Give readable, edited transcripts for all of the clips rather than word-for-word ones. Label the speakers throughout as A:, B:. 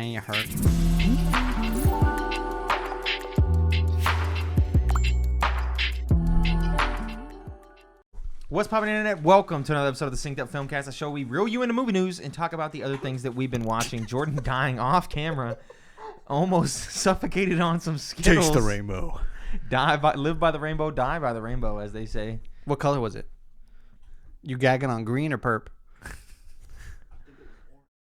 A: hurt.
B: What's poppin' internet? Welcome to another episode of the Synced Up Filmcast, a show we reel you into movie news and talk about the other things that we've been watching. Jordan dying off camera, almost suffocated on some Skittles.
A: Taste the rainbow.
B: Live by the rainbow, die by the rainbow, as they say.
A: What color was it? You gagging on green or perp?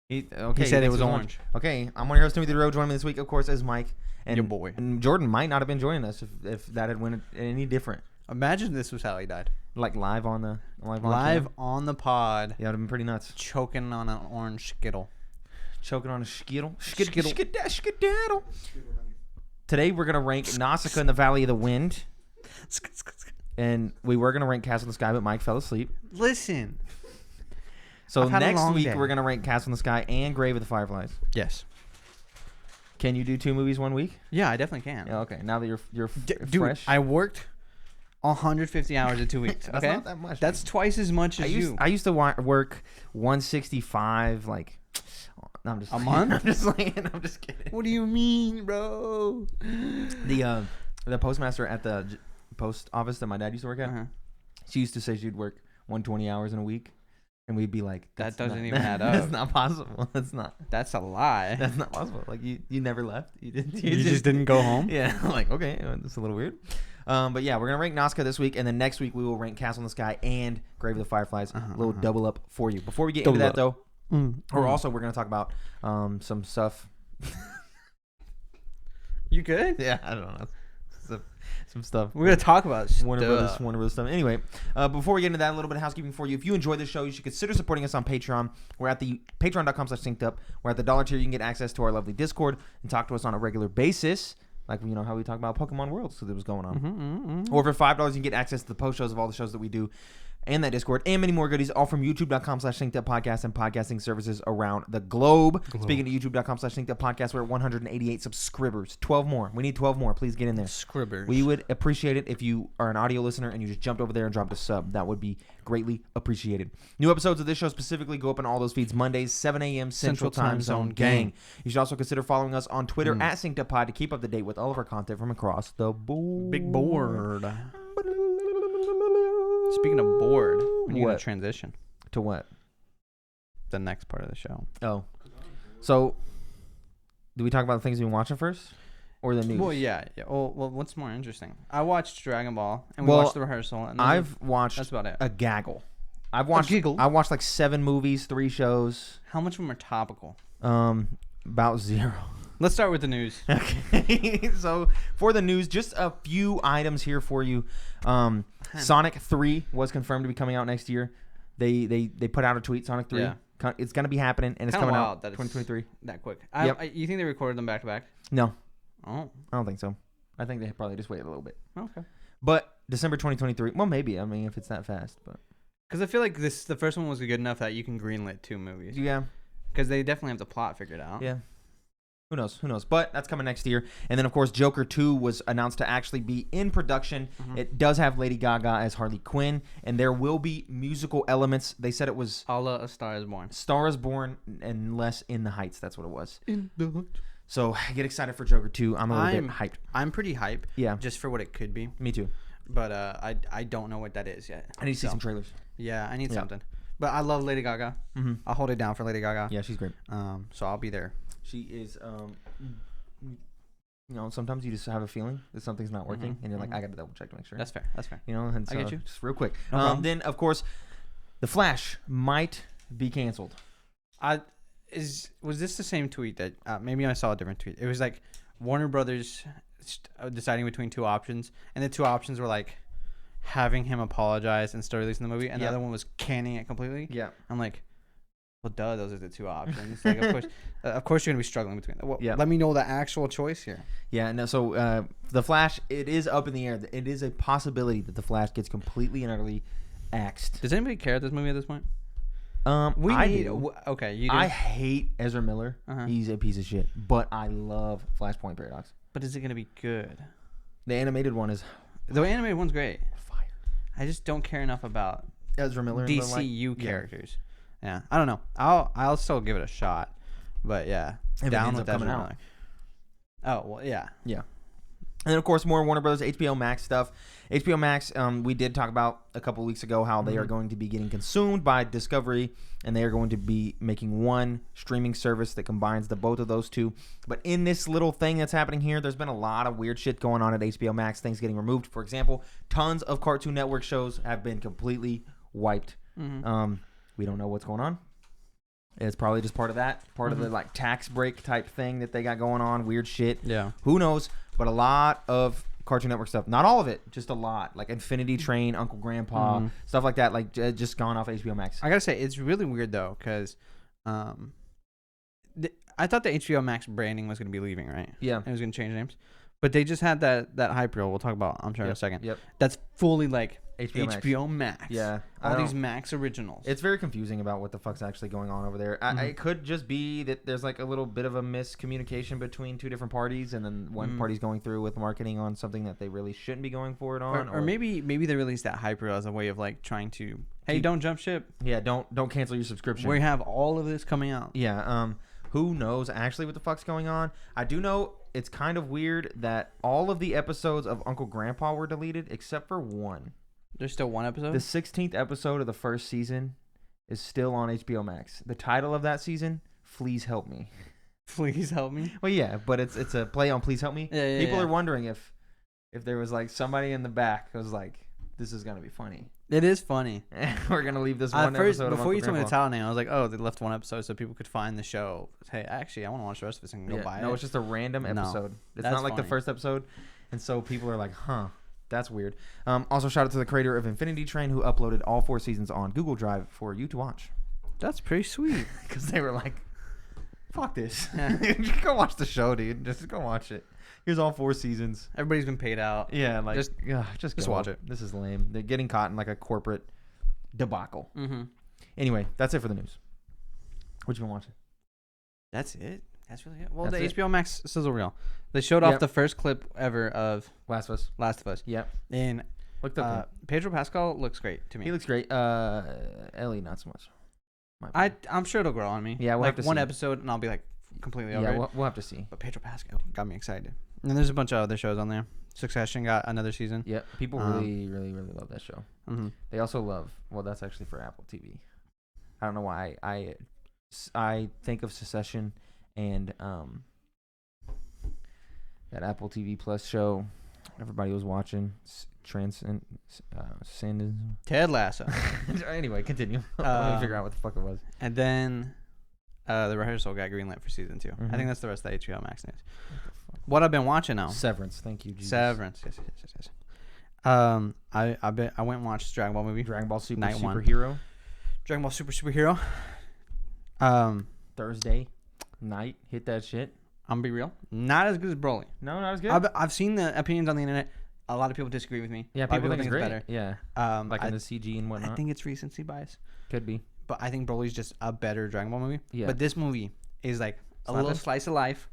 B: Okay,
A: He said it was orange.
B: Okay, I'm one of your hosts, Timothy DeRoe. Joining me this week, of course, is Mike. And
A: Your boy.
B: And Jordan might not have been joining us if that had went any different.
A: Imagine this was how he died.
B: Like live on the
A: on the pod.
B: Yeah, it would have been pretty nuts.
A: Choking on an orange Skittle.
B: Choking on a Skittle. Skedaddle. Today we're gonna rank Nausicaa in the Valley of the Wind. And we were gonna rank Castle in the Sky, but Mike fell asleep.
A: Listen.
B: So next week we're gonna rank Castle in the Sky and Grave of the Fireflies.
A: Yes.
B: Can you do 2 movies 1 week?
A: Yeah, I definitely can.
B: Yeah, okay. Now that you're
A: Dude,
B: fresh.
A: I worked 150 hours in 2 weeks.
B: That's
A: Okay,
B: not that much.
A: That's twice as much as you.
B: I used to work 165 like. No, I'm just
A: a month.
B: I'm just saying. I'm just kidding.
A: What do you mean, bro?
B: The postmaster at the post office that my dad used to work at. She used to say she'd work 120 hours in a week. And we'd be like,
A: that doesn't even add up.
B: That's not possible. That's not.
A: That's a lie.
B: That's not possible. Like you never left. You didn't.
A: You just didn't go home.
B: Yeah. Like okay, that's a little weird. But yeah, we're gonna rank Nausicaa this week, and then next week we will rank Castle in the Sky and Grave of the Fireflies. A little double up for you. Before we get into that though, we're gonna talk about some stuff.
A: You good?
B: Yeah, I don't know. Some stuff.
A: We're gonna talk about
B: Warner Brothers stuff. Anyway, before we get into that, a little bit of housekeeping for you. If you enjoy this show, you should consider supporting us on Patreon. We're at the patreon.com/syncedup. We're at the $1 tier. You can get access to our lovely Discord and talk to us on a regular basis, like you know how we talk about Pokemon Worlds, so that was going on. Or for $5, you can get access to the post shows of all the shows that we do. And that Discord, and many more goodies, all from youtube.com/synceduppodcast and podcasting services around the globe. Speaking of youtube.com/synceduppodcast, we're at 188 subscribers. 12 more. We need 12 more. Please get in there.
A: Scribbers.
B: We would appreciate it if you are an audio listener and you just jumped over there and dropped a sub. That would be greatly appreciated. New episodes of this show specifically go up in all those feeds Mondays, 7 a.m. Central Time Zone gang. You should also consider following us on Twitter at synceduppod to keep up to date with all of our content from across the board.
A: Big board. Speaking of bored, we need to transition
B: to what?
A: The next part of the show.
B: Oh, so do we talk about the things we've been watching first, or the news?
A: Well, yeah. Well, what's more interesting? I watched Dragon Ball and we watched the rehearsal. And
B: I've watched.
A: That's about it.
B: A gaggle. I've watched. I watched like 7 movies, 3 shows.
A: How much of them are topical?
B: About 0.
A: Let's start with the news.
B: Okay. So for the news, just a few items here for you. Sonic 3 was confirmed to be coming out next year. They put out a tweet. Sonic 3. Yeah. It's going to be happening, and it's coming out 2023.
A: That quick.
B: Yep.
A: You think they recorded them back to back?
B: No.
A: Oh.
B: I don't think so. I think they probably just waited a little bit.
A: Okay.
B: But December 2023. Well, maybe. I mean, if it's that fast, but
A: because I feel like the first one was good enough that you can greenlit 2 movies.
B: Yeah.
A: Because they definitely have the plot figured out.
B: Yeah. Who knows? But that's coming next year. And then, of course, Joker 2 was announced to actually be in production. It does have Lady Gaga as Harley Quinn, and there will be musical elements. They said it was
A: a la A Star is Born.
B: Star is Born and less In the Heights. That's what it was.
A: In the Heights.
B: So get excited for Joker 2. I'm a little bit hyped.
A: I'm pretty hyped.
B: Yeah.
A: Just for what it could be.
B: Me too.
A: But I don't know what that is yet.
B: I need to see some trailers.
A: Yeah, I need something. But I love Lady Gaga. I'll hold it down for Lady Gaga.
B: Yeah, she's great.
A: So I'll be there.
B: She is, sometimes you just have a feeling that something's not working, and you're like, I got to double check to make sure.
A: That's fair.
B: And so,
A: I get you.
B: Just real quick.
A: No
B: then, of course, The Flash might be canceled.
A: Was this the same tweet that maybe I saw a different tweet? It was like Warner Brothers deciding between 2 options, and the 2 options were like having him apologize and still releasing the movie, and the other one was canning it completely. Yeah. I'm like, well, duh, those are the 2 options. Like, of course, you're gonna be struggling between them. Well, let me know the actual choice here. Yeah, no. So, the Flash, it is up in the air. It is a possibility that the Flash gets completely and utterly axed. Does anybody care at this movie at this point? Okay, you do.
B: I hate Ezra Miller. He's a piece of shit, but I love Flashpoint Paradox.
A: But is it gonna be good?
B: The animated one is.
A: The animated one's great. Fire. I just don't care enough about
B: Ezra Miller
A: DCU characters. Yeah, I don't know. I'll still give it a shot, But yeah,
B: If it
A: down
B: ends
A: with
B: up
A: Ezra
B: coming out.
A: Miller. Oh well, yeah.
B: Yeah. And then, of course, more Warner Brothers HBO Max stuff. HBO Max, we did talk about a couple weeks ago how they are going to be getting consumed by Discovery, and they are going to be making one streaming service that combines the both of those two. But in this little thing that's happening here, there's been a lot of weird shit going on at HBO Max, things getting removed. For example, tons of Cartoon Network shows have been completely wiped. We don't know what's going on. It's probably just part of that, of the like tax break type thing that they got going on. Weird shit.
A: Yeah.
B: Who knows? But a lot of Cartoon Network stuff. Not all of it, just a lot. Like Infinity Train, Uncle Grandpa, stuff like that. Like just gone off HBO Max.
A: I gotta say, it's really weird though, because I thought the HBO Max branding was gonna be leaving, right?
B: Yeah.
A: It was gonna change names, but they just had that hype reel. We'll talk about, I'm sure, in a second.
B: Yep.
A: That's fully like
B: HBO
A: Max.
B: Yeah.
A: All these Max originals.
B: It's very confusing about what the fuck's actually going on over there. It could just be that there's like a little bit of a miscommunication between two different parties, and then one party's going through with marketing on something that they really shouldn't be going for it on.
A: Or maybe they released that hype reel as a way of like trying to, hey, don't jump ship.
B: Yeah, don't cancel your subscription.
A: We have all of this coming out.
B: Yeah. Who knows actually what the fuck's going on? I do know it's kind of weird that all of the episodes of Uncle Grandpa were deleted except for one.
A: There's still one episode?
B: The 16th episode of the first season is still on HBO Max. The title of that season, Please Help Me.
A: Please Help Me?
B: Well, yeah, but it's a play on Please Help Me.
A: Yeah,
B: People are wondering if there was like somebody in the back who was like, this is going to be funny.
A: It is funny.
B: We're going to leave this one episode
A: before you told me the
B: Grandpa.
A: title name, I was like, oh, they left one episode so people could find the show. Hey, actually, I want to watch the rest of this and go buy it.
B: No, it's just a random episode. It's not like the first episode. And so people are like, huh. That's weird. Also, shout out to the creator of Infinity Train who uploaded all 4 seasons on Google Drive for you to watch.
A: That's pretty sweet.
B: Because they were like, fuck this. Go watch the show, dude. Just go watch it. Here's all 4 seasons.
A: Everybody's been paid out.
B: Yeah, like just
A: watch it.
B: This is lame. They're getting caught in like a corporate debacle. Anyway, that's it for the news. What you been watching?
A: That's it. That's really it. Well,
B: That's
A: the HBO Max sizzle reel. They showed off the first clip ever of
B: Last of Us.
A: Yep.
B: Yeah.
A: And
B: Looked up.
A: Pedro Pascal looks great to me.
B: He looks great. Ellie, not so much.
A: I'm sure it'll grow on me.
B: Yeah, we'll
A: like
B: have to
A: one
B: see.
A: episode and I'll be like completely over
B: Yeah,
A: it.
B: we'll have to see.
A: But Pedro Pascal got me excited. And there's a bunch of other shows on there. Succession got another season.
B: Yeah, people really love that show. They also love. Well, that's actually for Apple TV. I don't know why I think of Succession and that Apple TV Plus show everybody was watching.
A: Ted Lasso.
B: Anyway, continue. Let me figure out what the fuck it was.
A: And then the Rehearsal got greenlit for season 2. I think that's the rest of the HBO Max news. What I've been watching now.
B: Severance. Thank you, Jesus.
A: Severance. Yes. I went and watched Dragon Ball movie.
B: Dragon Ball Super
A: Night
B: Superhero.
A: Dragon Ball Superhero.
B: Thursday night. Hit that shit.
A: I'm gonna be real. Not as good as Broly.
B: No, not as good.
A: I've seen the opinions on the internet. A lot of people disagree with me.
B: Yeah, people think it's better. Yeah. Like in the CG and whatnot.
A: I think it's recency bias.
B: Could be.
A: But I think Broly's just a better Dragon Ball movie.
B: Yeah.
A: But this movie is like a little slice of life.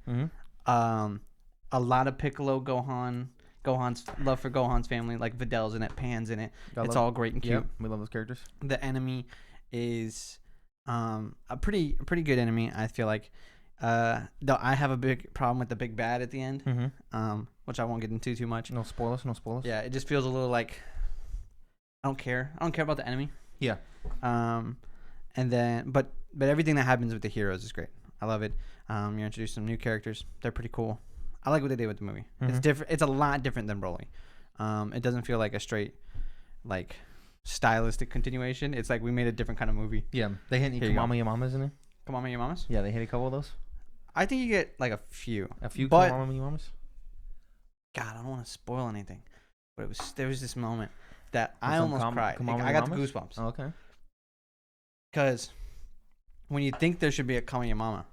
A: A lot of Piccolo, Gohan's love for Gohan's family, like Vidal's in it, Pan's in it. It's all great and cute.
B: Yep, we love those characters.
A: The enemy is a pretty good enemy, I feel like. Though I have a big problem with the big bad at the end, which I won't get into too much.
B: No spoilers.
A: Yeah, it just feels a little like I don't care about the enemy.
B: Yeah.
A: And then but everything that happens with the heroes is great. I love it. You're introduced some new characters. They're pretty cool. I like what they did with the movie. It's different. It's a lot different than Broly. It doesn't feel like a straight like stylistic continuation. It's like we made a different kind of movie.
B: Yeah. They hit any Kamama Yamamas in there?
A: Kamama Yamamas?
B: Yeah, they hit a couple of those.
A: I think you get like a few.
B: But Kamama Yamamas?
A: God, I don't want to spoil anything. But there was this moment that I
B: Some
A: almost cried.
B: Kamama
A: I got the
B: Yamamas?
A: goosebumps.
B: Oh, okay.
A: Because when you think there should be a Kamiyamama,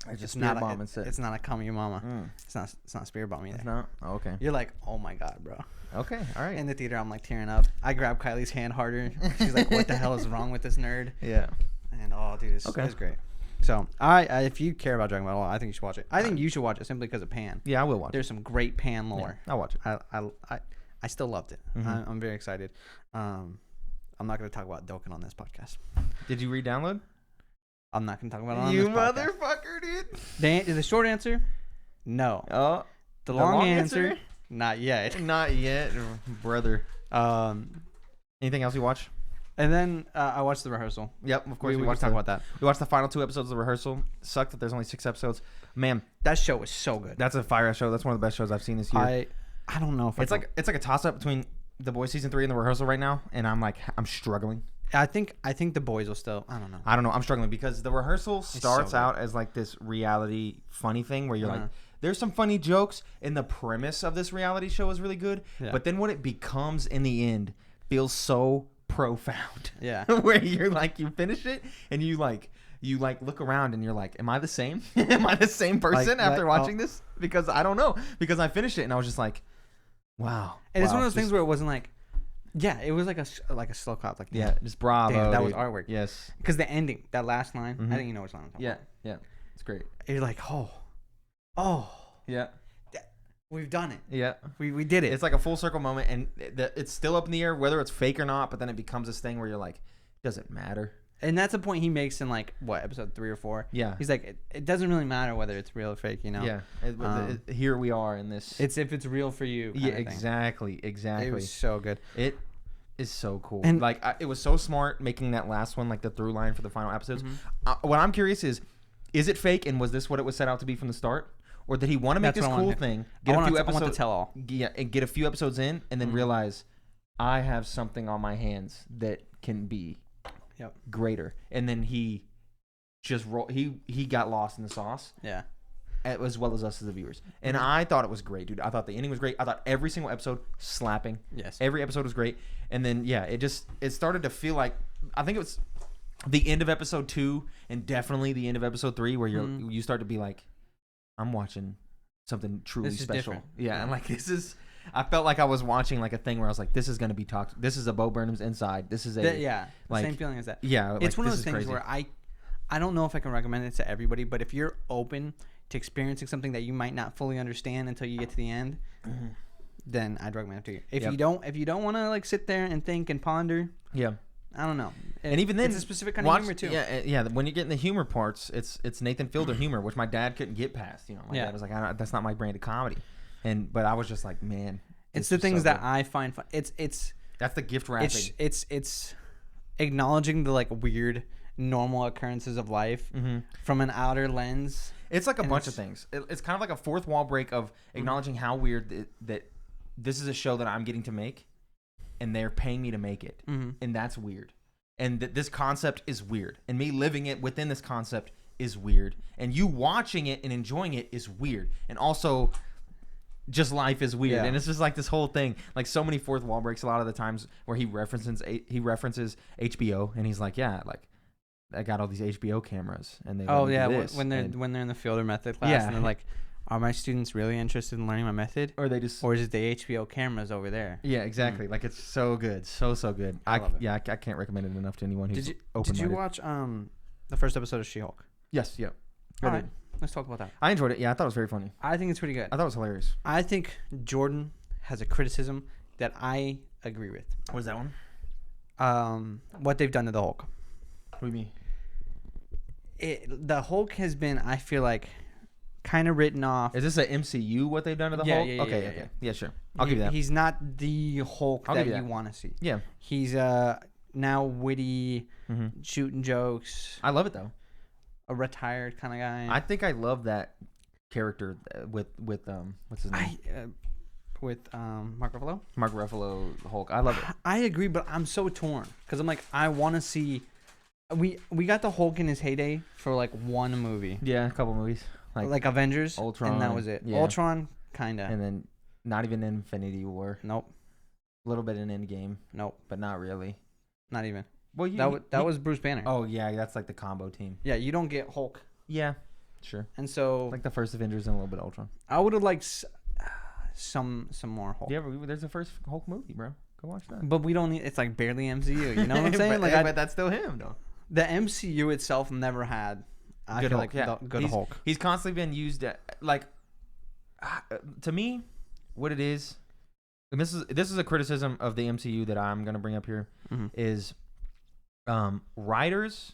B: It's not a bomb instead.
A: It's not a Kamiyamama. It's not a spirit bomb either.
B: It's not? Oh, okay.
A: You're like, oh my God, bro.
B: Okay, all right.
A: In the theater, I'm like tearing up. I grab Kylie's hand harder. She's like, what the hell is wrong with this nerd?
B: Yeah.
A: And oh, dude, it's great. So, if you care about Dragon Ball, I think you should watch it. I think you should watch it simply because of Pan.
B: Yeah, I will watch it.
A: There's some great Pan lore.
B: Yeah, I'll watch it.
A: I still loved it. I'm very excited. I'm not going to talk about Dokkan on this podcast.
B: Did you re-download?
A: I'm not gonna talk about it on
B: You
A: this podcast.
B: motherfucker, dude.
A: The short answer, no.
B: Oh,
A: The long answer, not yet.
B: not yet, brother.
A: Um,
B: Anything else you watch?
A: and then I watched The Rehearsal.
B: Yep, of course.
A: We
B: watched
A: can talk about that.
B: We watched the final 2 episodes of The Rehearsal. Sucked that there's only 6 episodes. Man,
A: That show was so good.
B: that's a fire show. That's one of the best shows I've seen this year.
A: I don't know if
B: It's like a toss up between The Boys season 3 and The Rehearsal right now, and I'm struggling.
A: I think The Boys will still. I don't know.
B: I don't know. I'm struggling because The Rehearsal starts
A: so
B: out as like this reality funny thing where you're
A: Uh-huh.
B: like, there's some funny jokes, and the premise of this reality show is really good.
A: Yeah.
B: But then what it becomes in the end feels so profound.
A: Yeah.
B: Where you're like, you finish it and you look around and you're like, am I the same? Am I the same person after watching this? Because I don't know. Because I finished it and I was just like, wow.
A: And it's
B: wow,
A: one of those things where it wasn't like, yeah, it was like a slow clap. Like,
B: yeah, just bravo.
A: damn, that
B: dude.
A: was artwork.
B: Yes.
A: Because the ending, that last line,
B: Mhm.
A: I think you know which line I'm talking
B: Yeah.
A: about.
B: Yeah. It's great.
A: You're like, oh,
B: Yeah.
A: we've done it.
B: Yeah.
A: We did it.
B: It's like a full circle moment, and it's still up in the air whether it's fake or not. But then it becomes this thing where you're like, does it matter?
A: And that's a point he makes in like what episode 3 or 4.
B: Yeah.
A: He's like, it doesn't really matter whether it's real or fake, you know.
B: Yeah. Here we are in this.
A: It's if it's real for you.
B: Yeah. Exactly. Exactly.
A: It was so good.
B: It is so cool.
A: And-
B: like it was so smart making that last one like the through line for the final episodes.
A: Mm-hmm.
B: What I'm curious is it fake, and was this what it was set out to be from the start, or did he want to make
A: That's
B: this
A: what I
B: cool
A: want to-
B: thing,
A: I
B: get a
A: want
B: few
A: to
B: episodes,
A: tell all.
B: yeah, and get a few episodes in, and then
A: Mhm.
B: realize I have something on my hands that can be
A: Yep.
B: greater, and then he just he got lost in the sauce
A: Yeah.
B: as well as us as the viewers, and I thought it was great, dude. I thought the ending was great. I thought every single episode slapping.
A: Yes.
B: Every episode was great, and then yeah, it started to feel like, I think it was the end of episode 2 and definitely the end of episode 3 where you start to be like, I'm watching something truly
A: This is
B: special.
A: different.
B: Yeah, and like I felt like I was watching like a thing where I was like, this is gonna be talked. This is a Bo Burnham's Inside. This is a
A: Yeah.
B: like-
A: Same feeling as that.
B: yeah.
A: It's one of
B: this
A: those
B: is
A: things
B: crazy.
A: where I don't know if I can recommend it to everybody, but if you're open to experiencing something that you might not fully understand until you get to the end, then I'd recommend it to you. If
B: Yep.
A: you don't want to like sit there and think and ponder,
B: yeah.
A: I don't know.
B: And even then,
A: it's a specific kind of humor too.
B: Yeah. When you get in the humor parts, it's Nathan Fielder humor, which my dad couldn't get past. You know, my
A: Yeah.
B: dad was like, that's not my brand of comedy, but I was just like, man,
A: It's
B: this
A: the
B: is
A: things
B: so
A: that
B: good.
A: I find fun. It's
B: That's the gift wrapping.
A: it's acknowledging the like weird normal occurrences of life from an outer lens.
B: It's like a
A: And
B: bunch of things. It's kind of like a fourth wall break of acknowledging how weird that this is a show that I'm getting to make, and they're paying me to make it, and that's weird. And that this concept is weird, and me living it within this concept is weird, and you watching it and enjoying it is weird, and also just life is weird,
A: Yeah.
B: and it's just like this whole thing, like so many fourth wall breaks. A lot of the times where he references HBO, and he's like, yeah, like I got all these HBO cameras, and they
A: Oh
B: let me
A: yeah,
B: do this,
A: when they're
B: and-
A: in the Fielder method class,
B: Yeah.
A: and they're like, are my students really interested in learning my method,
B: or they just
A: or is it the HBO cameras over there?
B: yeah, exactly. Like it's so good, so good.
A: I love it.
B: Yeah, I can't recommend it enough to anyone who's
A: Did
B: open.
A: you watch the first episode of She-Hulk?
B: Yes, yeah. I
A: All
B: did.
A: right, let's talk about that.
B: I enjoyed it. Yeah, I thought it was very funny.
A: I think it's pretty good.
B: I thought it was hilarious.
A: I think Jordan has a criticism that I agree with.
B: What is that one?
A: What they've done to the Hulk.
B: What do you mean?
A: The Hulk has been, I feel like, kind of written off.
B: Is this a MCU? What they've done to the
A: Yeah,
B: Hulk?
A: yeah, yeah,
B: okay,
A: yeah,
B: okay,
A: yeah.
B: yeah, sure. I'll give you that.
A: He's not the Hulk
B: I'll
A: that
B: give you
A: you
B: that.
A: want to see.
B: Yeah,
A: He's shooting jokes,
B: I love it though.
A: a retired kind of guy.
B: I think I love that character with what's his name?
A: With Mark Ruffalo.
B: Mark Ruffalo Hulk. I love it.
A: I agree, but I'm so torn because I'm like, I want to see. We got the Hulk in his heyday for like one movie,
B: Yeah, a couple movies
A: like Avengers,
B: Ultron,
A: and that was it.
B: yeah.
A: Ultron, kinda.
B: and then not even Infinity War.
A: Nope,
B: A little bit in Endgame,
A: nope,
B: but not really.
A: not even.
B: Well,
A: That was Bruce Banner.
B: Oh yeah, that's like the combo team.
A: Yeah, you don't get Hulk,
B: Yeah, sure.
A: and so
B: Like the first Avengers and a little bit of Ultron.
A: I would have liked some more Hulk.
B: Yeah, but there's the first Hulk movie, bro. Go watch that.
A: But we don't need. It's like barely MCU. You know what I'm saying?
B: but that's still him, though.
A: The MCU itself never had. I
B: Good
A: feel
B: Hulk,
A: like
B: yeah.
A: good Hulk.
B: He's constantly been used to me, what it is, and this is a criticism of the MCU that I'm gonna bring up here,
A: Mhm.
B: is writers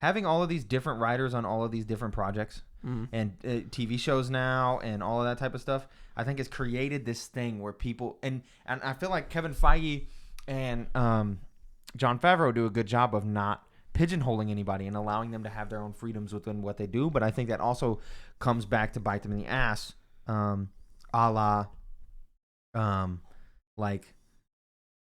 B: having all of these different writers on all of these different projects and TV shows now and all of that type of stuff, I think has created this thing where people and I feel like Kevin Feige and Jon Favreau do a good job of not pigeonholing anybody and allowing them to have their own freedoms within what they do. But I think that also comes back to bite them in the ass, a la like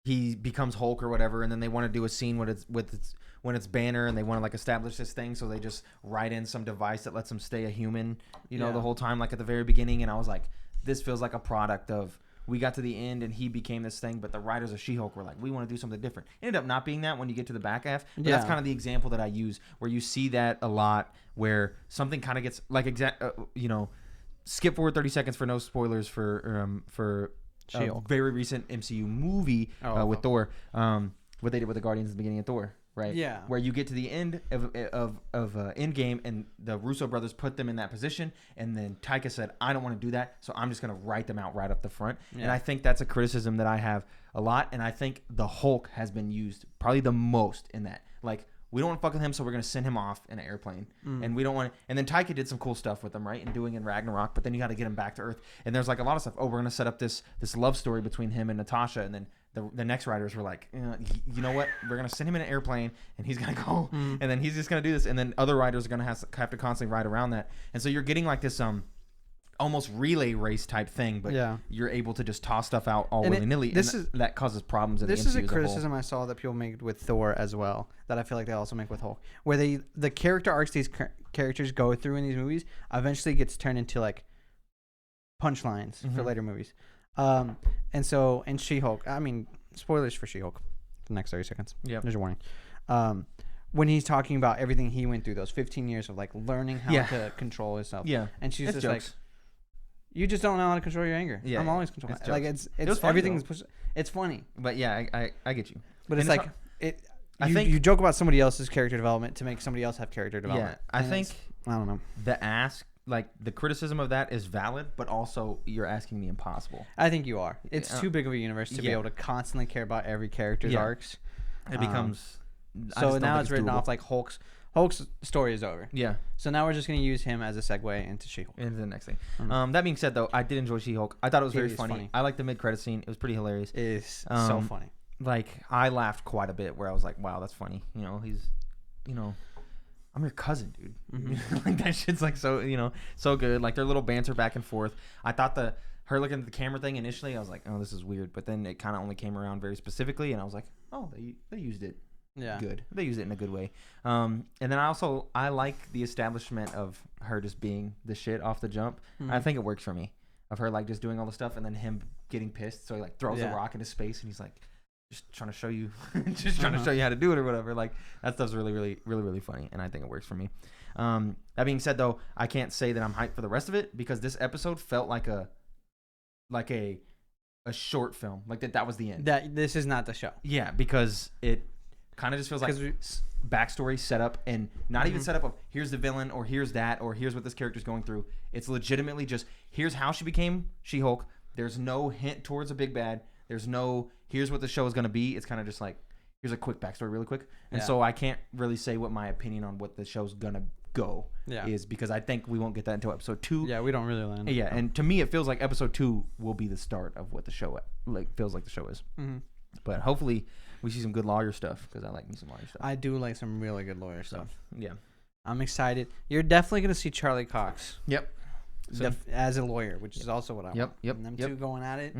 B: he becomes Hulk or whatever, and then they want to do a scene when it's Banner, and they want to like establish this thing, so they just write in some device that lets him stay a human, the whole time, like at the very beginning. And I was like, this feels like a product of, we got to the end and he became this thing, but the writers of She-Hulk were like, we want to do something different. It ended up not being that when you get to the back half. But that's kind of the example that I use, where you see that a lot, where something kind of gets like skip forward 30 seconds for no spoilers for She-Hulk. A very recent MCU movie with Thor, what they did with the Guardians at the beginning of Thor. Right.
A: Yeah.
B: Where you get to the end of Endgame, and the Russo brothers put them in that position, and then Taika said, "I don't want to do that, so I'm just going to write them out right up the front." Yeah. And I think that's a criticism that I have a lot, and I think the Hulk has been used probably the most in that. Like, we don't want to fuck with him, so we're going to send him off in an airplane, and we don't want to. And then Taika did some cool stuff with him, right, and doing in Ragnarok. But then you got to get him back to Earth, and there's like a lot of stuff. Oh, we're going to set up this love story between him and Natasha, and then the next writers were like, you know what? We're going to send him in an airplane, and he's going to go, and then he's just going to do this. And then other writers are going to have to constantly write around that. And so you're getting like this almost relay race type thing, but you're able to just toss stuff out all willy-nilly. That causes problems in the MCU.
A: This is a criticism I saw that people make with Thor as well, that I feel like they also make with Hulk, where the character arcs these characters go through in these movies eventually gets turned into like punchlines for later movies. And so in She-Hulk, I mean, spoilers for She-Hulk, the next 30 seconds. Yeah, there's your warning. When he's talking about everything he went through, those 15 years of like learning how to control himself. Yeah, and she's just like, you just don't know how to control your anger. Yeah, I'm always controlling. Like it's everything's it's funny.
B: But yeah, I get you.
A: But it's like I think you joke about somebody else's character development to make somebody else have character development.
B: Yeah, I think
A: I don't know.
B: The criticism of that is valid, but also you're asking the impossible.
A: I think you are. It's too big of a universe to be able to constantly care about every character's arcs.
B: It becomes
A: so now it's written off like Hulk's story is over. Yeah. So now we're just going to use him as a segue into She-Hulk.
B: Into the next thing. That being said, though, I did enjoy She-Hulk. I thought it was very funny. I liked the mid-credit scene. It was pretty hilarious.
A: It is so funny.
B: Like, I laughed quite a bit where I was like, wow, that's funny. I'm your cousin, dude. Mm-hmm. Like, that shit's like so, so good. Like, their little banter back and forth. I thought her looking at the camera thing initially, I was like, oh, this is weird. But then it kind of only came around very specifically, and I was like, oh, they used it. Yeah. Good. They used it in a good way. And then I like the establishment of her just being the shit off the jump. Mm-hmm. I think it works for me. Of her like just doing all the stuff and then him getting pissed. So he like throws a rock into space and he's like, just trying to show you how to do it or whatever. Like, that stuff's really, really, really, really funny. And I think it works for me. That being said, though, I can't say that I'm hyped for the rest of it, because this episode felt like a short film. Like that was the end.
A: That this is not the show.
B: Yeah, because it kind of just feels like backstory setup, and not even setup of here's the villain or here's that or here's what this character's going through. It's legitimately just here's how she became She-Hulk. There's no hint towards a big bad. There's no here's what the show is going to be. It's kind of just like here's a quick backstory really quick. And so I can't really say what my opinion on what the show's going to go is, because I think we won't get that until episode 2.
A: Yeah, we don't really land.
B: Yeah, and to me it feels like episode 2 will be the start of what the show feels like the show is. Mm-hmm. But hopefully we see some good lawyer stuff, because I like me some lawyer stuff.
A: I do like some really good lawyer stuff.
B: Yeah.
A: I'm excited. You're definitely going to see Charlie Cox.
B: Yep.
A: As a lawyer, which is also what I want.
B: Yep.
A: And them two going at it,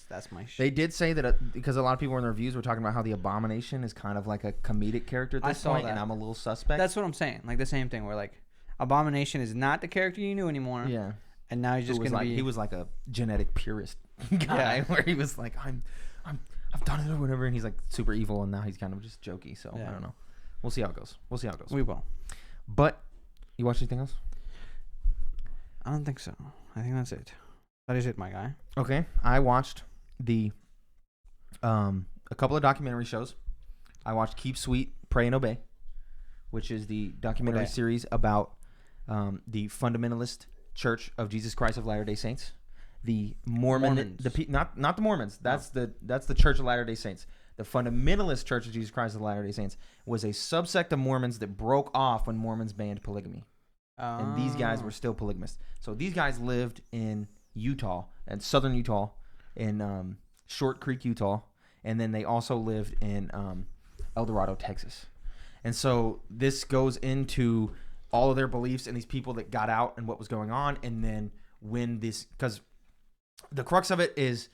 A: that's my shit.
B: They did say that, because a lot of people in the reviews were talking about how the Abomination is kind of like a comedic character at this point, and I'm a little suspect.
A: That's what I'm saying. Like the same thing where like Abomination is not the character you knew anymore. Yeah. And now he's just going to be...
B: He was like a genetic purist guy where he was like, I've done it or whatever, and he's like super evil, and now he's kind of just jokey. So I don't know. We'll see how it goes.
A: We will.
B: But you watch anything else?
A: I don't think so. I think that's it. That is it, my guy.
B: Okay. I watched a couple of documentary shows. I watched Keep Sweet, Pray and Obey, which is the documentary series about the fundamentalist Church of Jesus Christ of Latter-day Saints. The Mormons. Not the Mormons. That's the Church of Latter-day Saints. The Fundamentalist Church of Jesus Christ of Latter-day Saints was a subsect of Mormons that broke off when Mormons banned polygamy. And these guys were still polygamists. So these guys lived in Utah, in southern Utah, in Short Creek, Utah. And then they also lived in El Dorado, Texas. And so this goes into all of their beliefs and these people that got out and what was going on. And then when this, because the crux of it is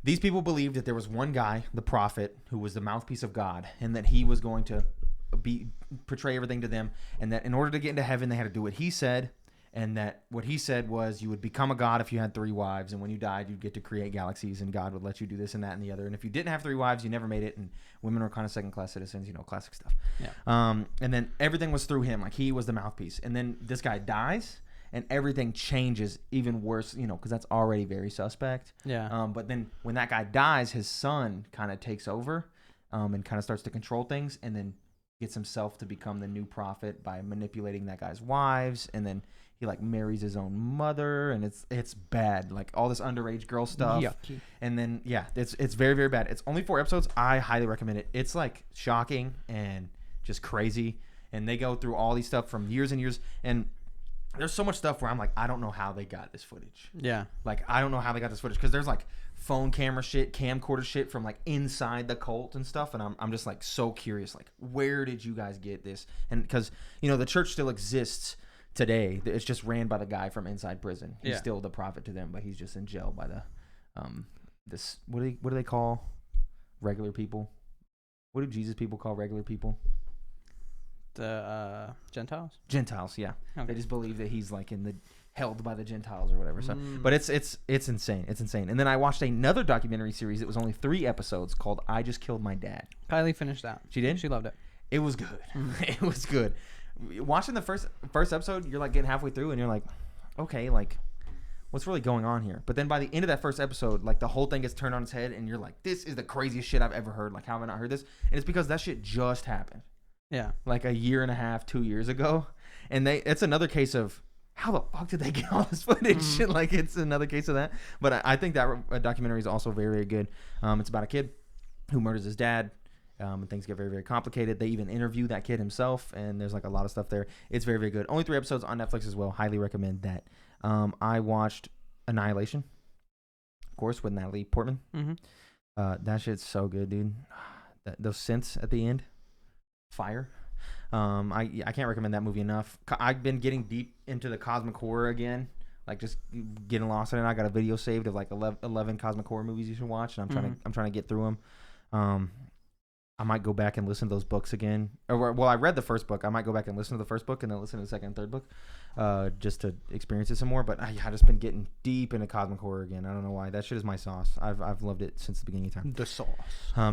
B: these people believed that there was one guy, the prophet, who was the mouthpiece of God, and that he was going to portray everything to them, and that in order to get into heaven, they had to do what he said, and that what he said was you would become a god if you had 3 wives, and when you died, you'd get to create galaxies, and God would let you do this and that and the other, and if you didn't have 3 wives, you never made it, and women were kind of second-class citizens, classic stuff.
A: Yeah.
B: And then everything was through him, like he was the mouthpiece, and then this guy dies, and everything changes even worse, because that's already very suspect.
A: Yeah.
B: But then when that guy dies, his son kind of takes over and kind of starts to control things, and then gets himself to become the new prophet by manipulating that guy's wives, and then he marries his own mother, and it's bad, like all this underage girl stuff.
A: Yucky.
B: And then it's very, very bad. It's only 4 episodes. I highly recommend it. It's shocking and just crazy, and they go through all these stuff from years and years, and there's so much stuff where I'm I don't know how they got this footage.
A: Yeah.
B: I don't know how they got this footage, because there's phone camera shit, camcorder shit from inside the cult and stuff, and I'm just so curious, where did you guys get this? And because the church still exists today, it's just ran by the guy from inside prison. He's still the prophet to them, but he's just in jail by the this what do they call regular people? What do Jesus people call regular people?
A: The Gentiles.
B: Yeah.
A: Okay.
B: They just believe that he's held by the Gentiles or whatever. So, but it's insane. It's insane. And then I watched another documentary series that was only 3 episodes called "I Just Killed My Dad."
A: Kylie finished that.
B: She did.
A: She loved it.
B: It was good. It was good. Watching the first episode, you're getting halfway through, and you're okay, what's really going on here? But then by the end of that first episode, the whole thing gets turned on its head, and you're this is the craziest shit I've ever heard. How have I not heard this? And it's because that shit just happened.
A: Yeah.
B: A year and a half, 2 years ago. And it's another case of how the fuck did they get all this footage? It's another case of that. But I think that documentary is also very, very good. It's about a kid who murders his dad. And things get very, very complicated. They even interview that kid himself, and there's a lot of stuff there. It's very, very good. Only 3 episodes on Netflix as well. Highly recommend that. I watched Annihilation, of course, with Natalie Portman. That shit's so good, dude. Those synths at the end. Fire. I can't recommend that movie enough. I've been getting deep into the cosmic horror again, just getting lost in it. I got a video saved of 11 cosmic horror movies you should watch, and I'm trying to get through them. I might go back and listen to those books again. I read the first book. I might go back and listen to the first book and then listen to the second and third book, just to experience it some more. But I just been getting deep into cosmic horror again. I don't know why. That shit is my sauce. I've loved it since the beginning of time.
A: The sauce.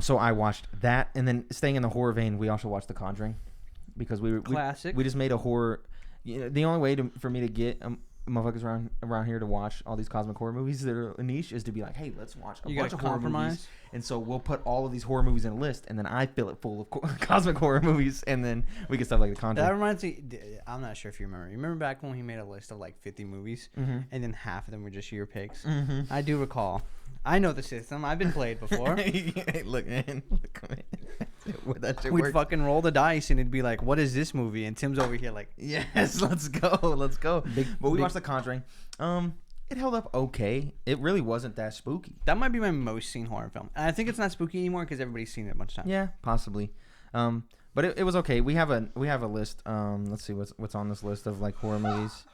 B: So I watched that, and then staying in the horror vein, we also watched The Conjuring, because we just made a horror. The only way for me to get motherfuckers around here to watch all these cosmic horror movies that are a niche is to be hey, let's watch a bunch of horror movies. And so we'll put all of these horror movies in a list, and then I fill it full of cosmic horror movies, and then we get stuff like The Conjuring.
A: That reminds me, I'm not sure if you remember. You remember back when he made a list of 50 movies, and then half of them were just your picks? I do recall. I know the system. I've been played before.
B: Look, man. That shit
A: We'd
B: worked.
A: fucking roll the dice, and it'd be what is this movie? And Tim's over here
B: yes, let's go. But we watched The Conjuring. It held up okay. It really wasn't that spooky.
A: That might be my most seen horror film. And I think it's not spooky anymore because everybody's seen it a bunch of times.
B: Yeah, possibly. But it was okay. We have a list. Let's see what's on this list of horror movies.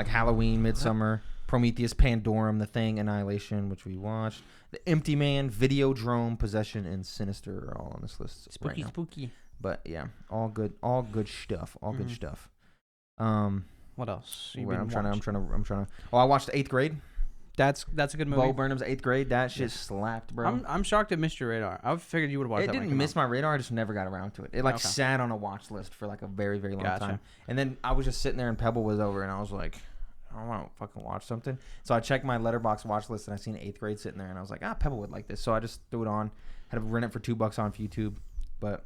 B: Halloween, Midsummer, Prometheus, Pandorum, The Thing, Annihilation, which we watched. The Empty Man, Videodrome, Possession, and Sinister are all on this list.
A: Spooky,
B: right now.
A: spooky.
B: But yeah, all good stuff. Good stuff.
A: What else?
B: I'm trying to. Oh, I watched 8th Grade.
A: That's a good movie.
B: Bo Burnham's 8th Grade. That shit slapped, bro.
A: I'm shocked it missed your radar. I figured you would watch
B: it.
A: That
B: It didn't miss my radar. I just never got around to it. It sat on a watch list for a very, very long time. And then I was just sitting there, and Pebble was over, and I was like, I want to fucking watch something. So I checked my Letterboxd watch list, and I seen 8th Grade sitting there, and I was like, Pebble would like this. So I just threw it on. Had to rent it for $2 on YouTube, but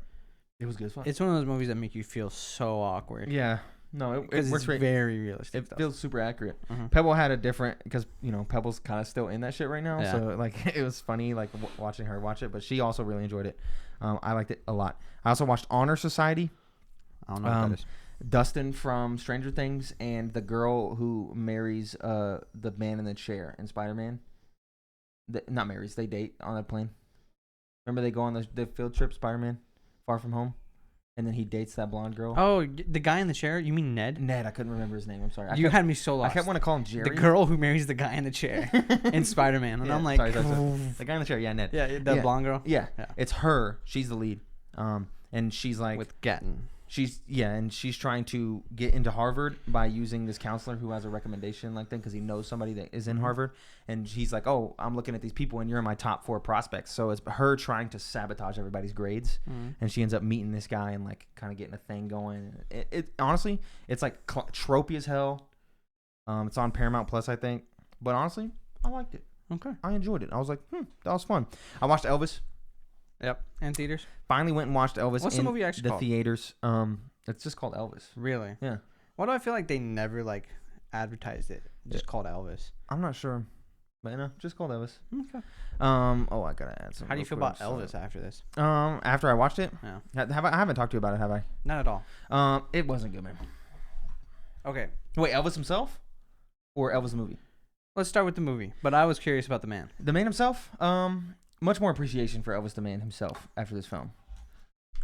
B: it was good as fuck.
A: It's one of those movies that make you feel so awkward.
B: Yeah. No, it
A: because
B: works
A: it's
B: great.
A: very realistic.
B: It feels super accurate.
A: Mhm.
B: Pebble had a different, because Pebble's kind of still in that shit right now,
A: Yeah.
B: so like it was funny like watching her watch it, but she also really enjoyed it. I liked it a lot. I also watched Honor Society.
A: I don't know what that is.
B: Dustin from Stranger Things and the girl who marries the man in the chair in Spider-Man. Not marries, they date on a plane. Remember they go on the field trip, Spider-Man, Far From Home, and then he dates that blonde girl.
A: Oh, the guy in the chair? You mean Ned?
B: Ned, I couldn't remember his name. I'm sorry.
A: You had me so lost.
B: I kept wanting to call him Jerry.
A: The girl who marries the guy in the chair in Spider-Man, and
B: Yeah,
A: I'm like,
B: sorry. The guy in the chair, yeah, Ned.
A: Yeah, the blonde girl.
B: Yeah.
A: Yeah.
B: It's her. She's the lead. And she's like,
A: With Gatton.
B: and she's trying to get into Harvard by using this counselor who has a recommendation like that because he knows somebody that is in Harvard, and he's like, oh, I'm looking at these people and you're in my top 4 prospects. So it's her trying to sabotage everybody's grades, and she ends up meeting this guy and like kind of getting a thing going. It honestly, it's like tropey as hell. It's on Paramount Plus, I think, but honestly, I liked it.
A: Okay.
B: I enjoyed it. I was like, that was fun. I watched Elvis.
A: Yep. And theaters.
B: Finally went and watched Elvis.
A: What's the movie actually called?
B: Theaters. It's just called Elvis.
A: Really?
B: Yeah.
A: Why do I feel like they never like advertised it? Just called Elvis.
B: I'm not sure, but no, just called Elvis.
A: Okay.
B: Oh, I gotta add some.
A: How do you feel about Elvis after this?
B: After I watched it,
A: Yeah.
B: I haven't talked to you about it, have I?
A: Not at all.
B: It wasn't good, man.
A: Okay.
B: Wait, Elvis himself, or Elvis the movie?
A: Let's start with the movie. But I was curious about the man.
B: The man himself. Much more appreciation for Elvis the man himself after this film.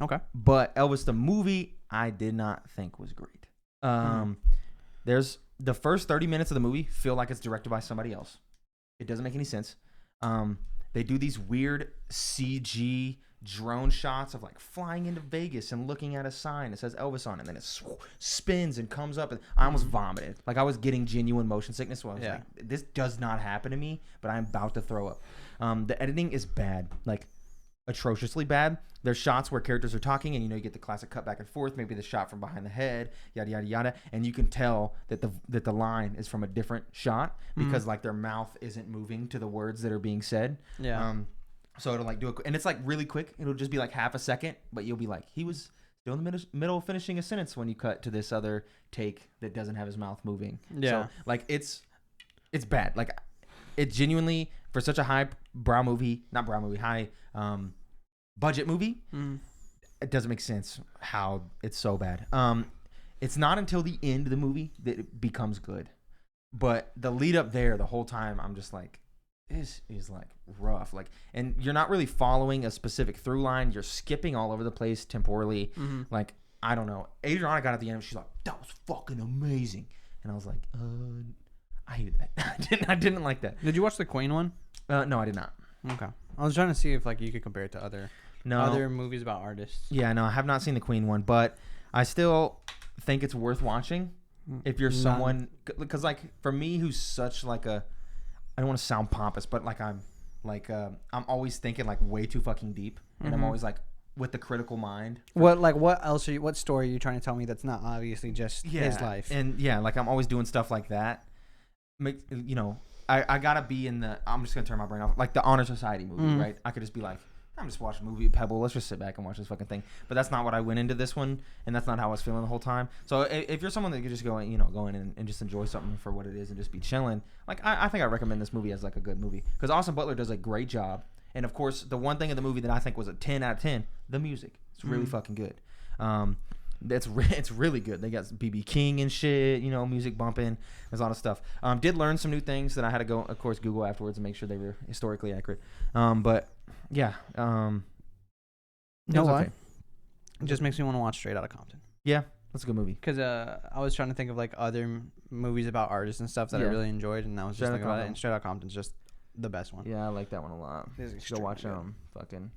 A: Okay.
B: But Elvis the movie, I did not think was great. There's the first 30 minutes of the movie feel like it's directed by somebody else. It doesn't make any sense. They do these weird CG drone shots of like flying into Vegas and looking at a sign that says Elvis on it, and then it spins and comes up, and I almost vomited. Like I was getting genuine motion sickness. So I was like, this does not happen to me, but I'm about to throw up. The editing is bad, like atrociously bad. There's shots where characters are talking, and you get the classic cut back and forth, maybe the shot from behind the head, yada yada yada, and you can tell that the line is from a different shot because like their mouth isn't moving to the words that are being said.
A: Yeah.
B: So it'll like and it's like really quick. It'll just be like half a second, but you'll be like, he was still in the middle of finishing a sentence when you cut to this other take that doesn't have his mouth moving.
A: Yeah.
B: So like it's bad. Like it genuinely, for such a high budget movie, it doesn't make sense how it's so bad. It's not until the end of the movie that it becomes good, but the lead up there, the whole time, I'm just like, this is like rough. Like, and you're not really following a specific through line. You're skipping all over the place temporally. Like, I don't know. Adriana got at the end. She's like, that was fucking amazing. And I was like, I hated that. I didn't like that.
A: Did you watch the Queen one?
B: No, I did not.
A: Okay. I was trying to see if like you could compare it to other movies about artists.
B: Yeah, no, I have not seen the Queen one, but I still think it's worth watching if you're someone, because like for me, who's such like a, I don't want to sound pompous, but like I'm always thinking like way too fucking deep, and I'm always like with the critical mind.
A: What story are you trying to tell me that's not obviously just his life?
B: And yeah, like I'm always doing stuff like that. I gotta be in the, I'm just gonna turn my brain off, like the Honor Society movie, right? I could just be like, I'm just watching a movie at Pebble. Let's just sit back and watch this fucking thing. But that's not what I went into this one, and that's not how I was feeling the whole time. So if you're someone that could just go in, and just enjoy something for what it is and just be chilling, like I think I recommend this movie as like a good movie because Austin Butler does a great job. And of course, the one thing in the movie that I think was a 10 out of 10, the music. It's really fucking good. It's really good. They got BB King and shit, music bumping. There's a lot of stuff. Did learn some new things that I had to go, of course, Google afterwards and make sure they were historically accurate. But yeah,
A: no lie. Okay. It just makes me want to watch Straight Outta Compton.
B: Yeah, that's a good movie.
A: Because I was trying to think of like other movies about artists and stuff that I really enjoyed, and I was just thinking about it. And Straight Outta Compton's just the best one.
B: Yeah, I like that one a lot. Go watch
A: good.
B: Fucking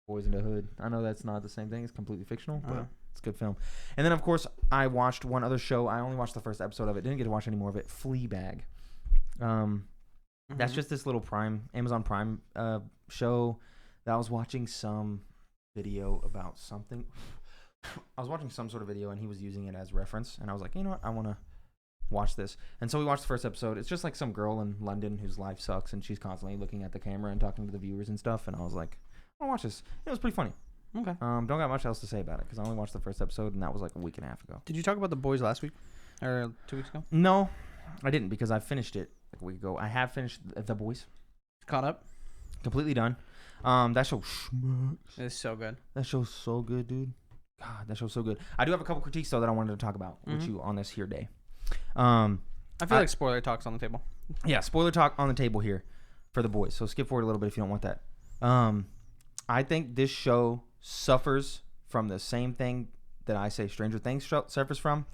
B: Boys in the Hood. I know that's not the same thing. It's completely fictional, but it's a good film. And then, of course, I watched one other show. I only watched the first episode of it. Didn't get to watch any more of it. Fleabag. That's just this little Amazon Prime show that I was watching some video about something. I was watching some sort of video, and he was using it as reference. And I was like, you know what? I want to watch this. And so we watched the first episode. It's just like some girl in London whose life sucks, and she's constantly looking at the camera and talking to the viewers and stuff. And I was like, I'll watch this. It was pretty funny.
A: Okay.
B: Don't got much else to say about it because I only watched the first episode and that was like a week and a half ago.
A: Did you talk about The Boys last week or 2 weeks ago?
B: No, I didn't because I finished it like a week ago. I have finished The Boys.
A: Caught up?
B: Completely done. That show schmucks.
A: It's so good.
B: That show's so good, dude. God, that show's so good. I do have a couple critiques though that I wanted to talk about with you on this here day.
A: I feel like spoiler talk's on the table.
B: Yeah, spoiler talk on the table here for The Boys. So skip forward a little bit if you don't want that. I think this show suffers from the same thing that I say Stranger Things suffers from,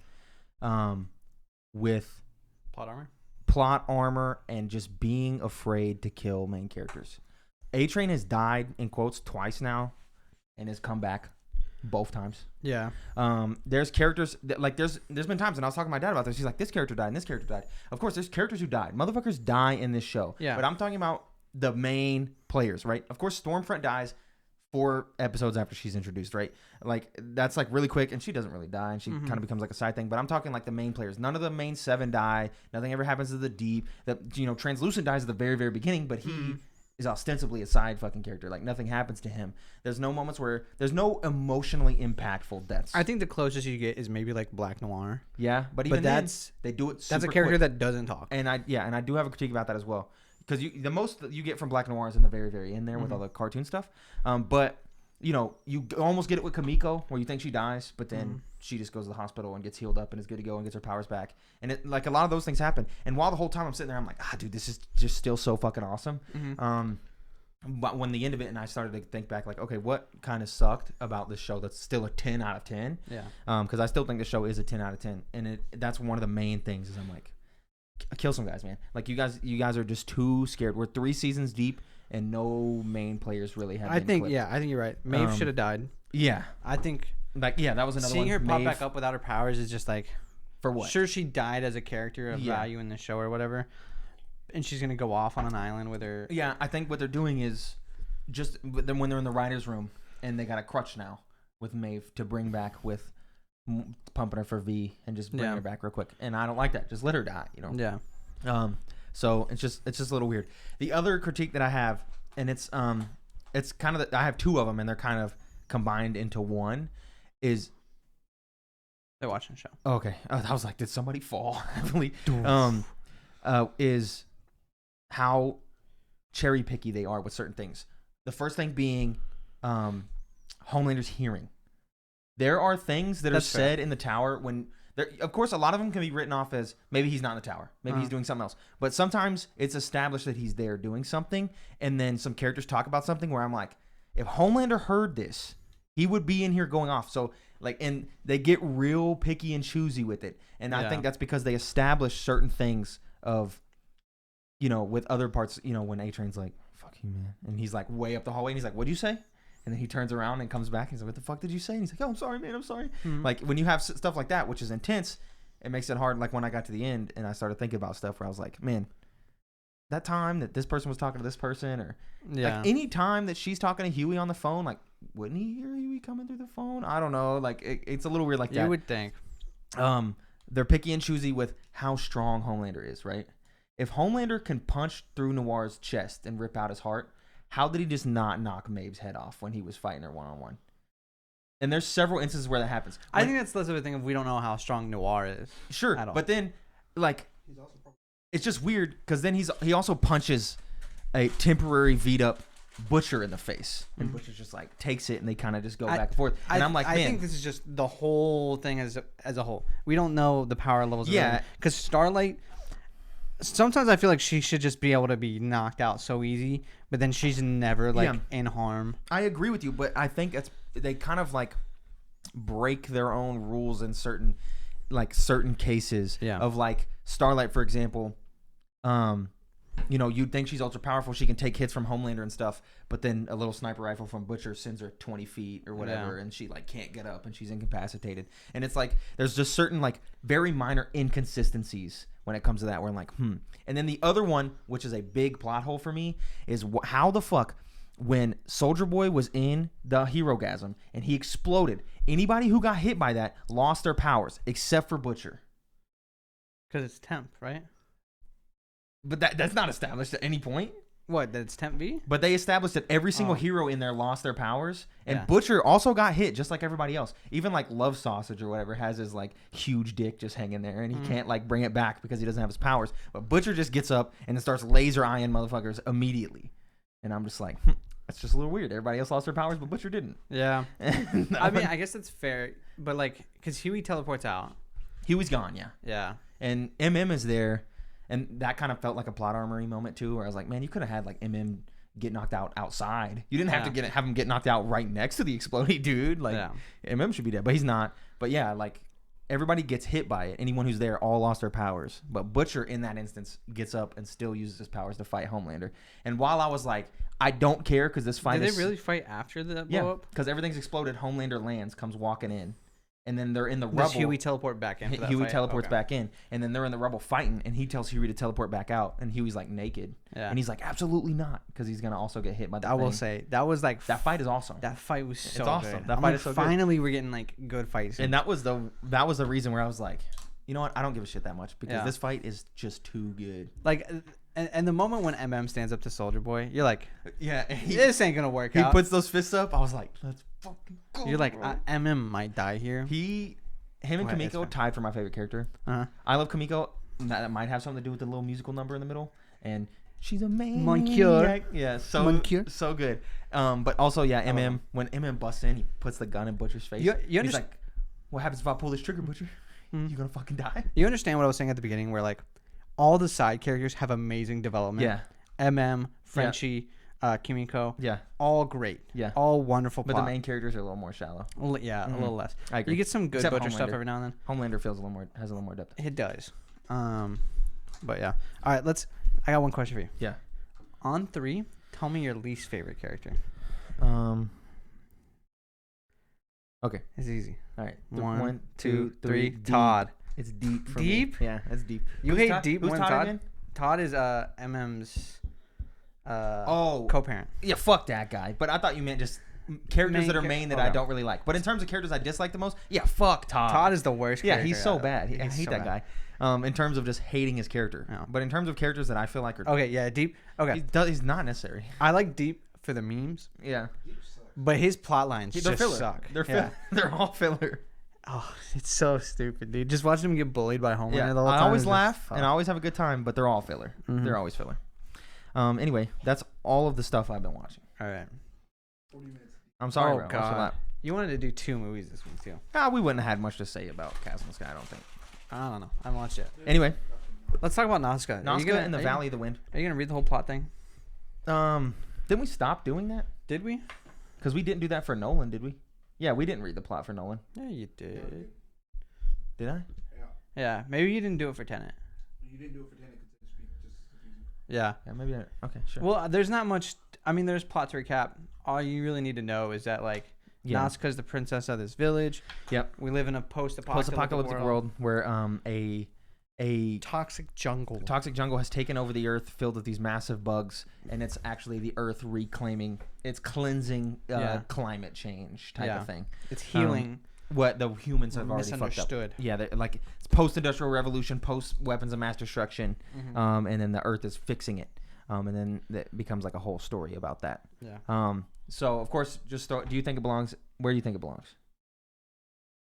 B: with plot armor and just being afraid to kill main characters. A-Train has died in quotes twice now and has come back both times.
A: Yeah.
B: There's characters that, like there's been times, and I was talking to my dad about this. He's like, this character died and this character died. Of course, there's characters who died. Motherfuckers die in this show.
A: Yeah.
B: But I'm talking about the main players, right? Of course, Stormfront dies 4 episodes after she's introduced, right? Like that's like really quick, and she doesn't really die, and she kind of becomes like a side thing. But I'm talking like the main players. None of the main 7 die. Nothing ever happens to the Deep. Translucent dies at the very, very beginning, but he is ostensibly a side fucking character. Like nothing happens to him. There's no moments where there's no emotionally impactful deaths.
A: I think the closest you get is maybe like Black Noir.
B: Yeah, but even that's they do it.
A: That's a character that doesn't talk.
B: And I do have a critique about that as well, because the most that you get from Black Noir is in the very, very end there with all the cartoon stuff. But you almost get it with Kamiko, where you think she dies, but then she just goes to the hospital and gets healed up and is good to go and gets her powers back. And it, like a lot of those things happen. And while the whole time I'm sitting there, I'm like, dude, this is just still so fucking awesome. But when the end of it, and I started to think back, like, okay, what kind of sucked about this show that's still a 10 out of 10?
A: Yeah.
B: Because I still think the show is a 10 out of 10, and that's one of the main things is I'm like, kill some guys, man. Like you guys are just too scared. We're 3 seasons deep, and no main players really have.
A: I think you're right. Maeve should have died.
B: Yeah,
A: I think
B: that was another
A: seeing
B: one.
A: her pop back up without her powers is just like,
B: for what?
A: Sure, she died as a character of value in the show or whatever, and she's gonna go off on an island with her.
B: Yeah, I think what they're doing is just when they're in the writers' room and they got a crutch now with Maeve to bring back with pumping her for V and just bring her back real quick. And I don't like that. Just let her die.
A: Yeah.
B: So it's just a little weird. The other critique that I have, and it's kind of I have 2 of them, and they're kind of combined into one, is
A: they're watching the show.
B: Okay. I was like, did somebody fall heavily? Is how cherry picky they are with certain things. The first thing being Homelander's hearing. There are things that are said in the tower when. Of course, a lot of them can be written off as maybe he's not in the tower. Maybe he's doing something else. But sometimes it's established that he's there doing something, and then some characters talk about something where I'm like, if Homelander heard this, he would be in here going off. So, and they get real picky and choosy with it. And I think that's because they establish certain things of, with other parts, when A-Train's like, fuck you, man. And he's like way up the hallway, and he's like, what'd you say? And then he turns around and comes back and he's like, what the fuck did you say? And he's like, oh, I'm sorry, man. I'm sorry. Like when you have stuff like that, which is intense, it makes it hard. Like when I got to the end and I started thinking about stuff where I was like, man, that time that this person was talking to this person, or like any time that she's talking to Huey on the phone, like wouldn't he hear Huey coming through the phone? I don't know. Like it's a little weird like that.
A: You would think.
B: They're picky and choosy with how strong Homelander is, right? If Homelander can punch through Noir's chest and rip out his heart, how did he just not knock Maeve's head off when he was fighting her one-on-one? And there's several instances where that happens.
A: I think that's less of a thing if we don't know how strong Noir is.
B: Sure, but then, like, it's just weird because then he also punches a temporary beat-up Butcher in the face. And Butcher just, like, takes it and they kind of just go back and forth. And I'm like, man.
A: I think this is just the whole thing as a whole. We don't know the power levels of it. Because Starlight... Sometimes I feel like she should just be able to be knocked out so easy, but then she's never in harm.
B: I agree with you, but I think they kind of like break their own rules in certain cases of like Starlight, for example. You'd think she's ultra powerful. She can take hits from Homelander and stuff, but then a little sniper rifle from Butcher sends her 20 feet or whatever, and she like can't get up and she's incapacitated. And it's like there's just certain like very minor inconsistencies when it comes to that, where I'm like, And then the other one, which is a big plot hole for me, is how the fuck when Soldier Boy was in the Hero-gasm and he exploded, anybody who got hit by that lost their powers except for Butcher.
A: Because it's temp, right?
B: But that's not established at any point.
A: What? That's Temp V?
B: But they established that every single hero in there lost their powers, and
A: Yeah.
B: Butcher also got hit just like everybody else. Even like Love Sausage or whatever has his like huge dick just hanging there, and he can't like bring it back because he doesn't have his powers. But Butcher just gets up and then starts laser eyeing motherfuckers immediately, and I'm just like, that's just a little weird. Everybody else lost their powers, but Butcher didn't.
A: Yeah. I mean, I guess that's fair, but like, because Huey teleports out.
B: Huey's gone, yeah.
A: Yeah.
B: And MM is there, and that kind of felt like a plot armory moment too, where I was like, man, you could have had like MM get knocked out outside. You didn't have to have him get knocked out right next to the exploding dude. Like MM should be dead, but he's not. But yeah, like everybody gets hit by it. Anyone who's there all lost their powers. But Butcher in that instance gets up and still uses his powers to fight Homelander. And while I was like, I don't care because this fight
A: Did they really fight after the blow up?
B: because everything's exploded. Homelander lands, comes walking in. And then they're in the rubble.
A: Does Huey teleport back in?
B: Huey teleports back in, and then they're in the rubble fighting, and he tells Huey to teleport back out, and Huey's like naked, and he's like, absolutely not, because he's gonna also get hit by the
A: I will say that was like
B: that fight is awesome.
A: That fight was so
B: awesome.
A: good.
B: That fight is so good.
A: Finally, we're getting like good fights,
B: and that was the reason where I was like, you know what, I don't give a shit that much because this fight is just too good.
A: Like. And the moment when MM stands up to Soldier Boy, you're like,
B: yeah,
A: this ain't gonna work out.
B: He puts those fists up. I was like, let's fucking go.
A: You're like, MM might die here.
B: Him and Kamiko tied for my favorite character. I love Kamiko. That might have something to do with the little musical number in the middle. And she's a maniac. Yeah, so good. But also, yeah, MM. When MM busts in, he puts the gun in Butcher's face. He's like, what happens if I pull this trigger, Butcher? You gonna fucking die?
A: You understand what I was saying at the beginning, where like all the side characters have amazing development.
B: Yeah.
A: MM, Frenchie, Kimiko.
B: Yeah.
A: All great.
B: Yeah.
A: All wonderful plot.
B: But the main characters are a little more shallow.
A: Yeah, a little less.
B: I agree.
A: You get some good
B: Except
A: Butcher
B: Homelander.
A: stuff every now and then.
B: Homelander has a little more depth.
A: It does. But yeah. All right, I got one question for you.
B: Yeah.
A: On 3, tell me your least favorite character.
B: Okay.
A: It's easy.
B: All right.
A: 1, 2, 3. Todd.
B: It's deep. For
A: Deep?
B: Me. Yeah, that's deep.
A: You hate deep
B: Who's
A: more
B: Todd
A: than Todd?
B: again?
A: Todd is MM's co-parent.
B: Yeah, fuck that guy. But I thought you meant just characters that are main that I don't really like. But in terms of characters I dislike the most, yeah, fuck Todd.
A: Todd is the worst character.
B: Yeah, he's so bad. I hate
A: so
B: that
A: bad.
B: guy. In terms of just hating his character.
A: Yeah.
B: But in terms of characters that I feel like are...
A: Okay, yeah, Deep. Okay.
B: He's not necessary.
A: I like Deep for the memes.
B: Yeah.
A: But his plot lines just
B: filler.
A: suck.
B: They're all filler.
A: Oh, it's so stupid, dude. Just watching him get bullied by Homelander
B: Yeah,
A: the whole time.
B: I always laugh and I always have a good time, but they're all filler.
A: Mm-hmm.
B: They're always filler. Anyway, that's all of the stuff I've been watching.
A: All right.
B: 40 minutes. I'm sorry, bro.
A: God. You wanted to do 2 movies this week, too.
B: We wouldn't have had much to say about Castle in the Sky, I don't think.
A: I don't know. I haven't watched it.
B: Anyway.
A: Let's talk about Nazca.
B: Nazca and the Valley of the Wind.
A: Are you going to read the whole plot thing?
B: Didn't we stop doing that?
A: Did we?
B: Because we didn't do that for Nolan, did we? Yeah, we didn't read the plot for Nolan.
A: Yeah, you did.
B: Did I?
A: Yeah, maybe you didn't do it for Tenet.
C: You didn't do it for Tenet because it's just
A: Yeah.
B: Yeah, maybe I... Okay, sure.
A: Well, there's not much... I mean, there's plot to recap. All you really need to know is that, like, Nazca's the princess of this village.
B: Yep.
A: We live in a post-apocalyptic
B: world where a
A: toxic jungle
B: has taken over the earth, filled with these massive bugs, and it's actually the earth reclaiming, it's cleansing climate change type of thing.
A: It's healing
B: what the humans have already fucked up. Yeah, like it's post-industrial revolution, post-weapons of mass destruction, and then the earth is fixing it, and then it becomes like a whole story about that.
A: Yeah.
B: So of course, do you think it belongs? Where do you think it belongs?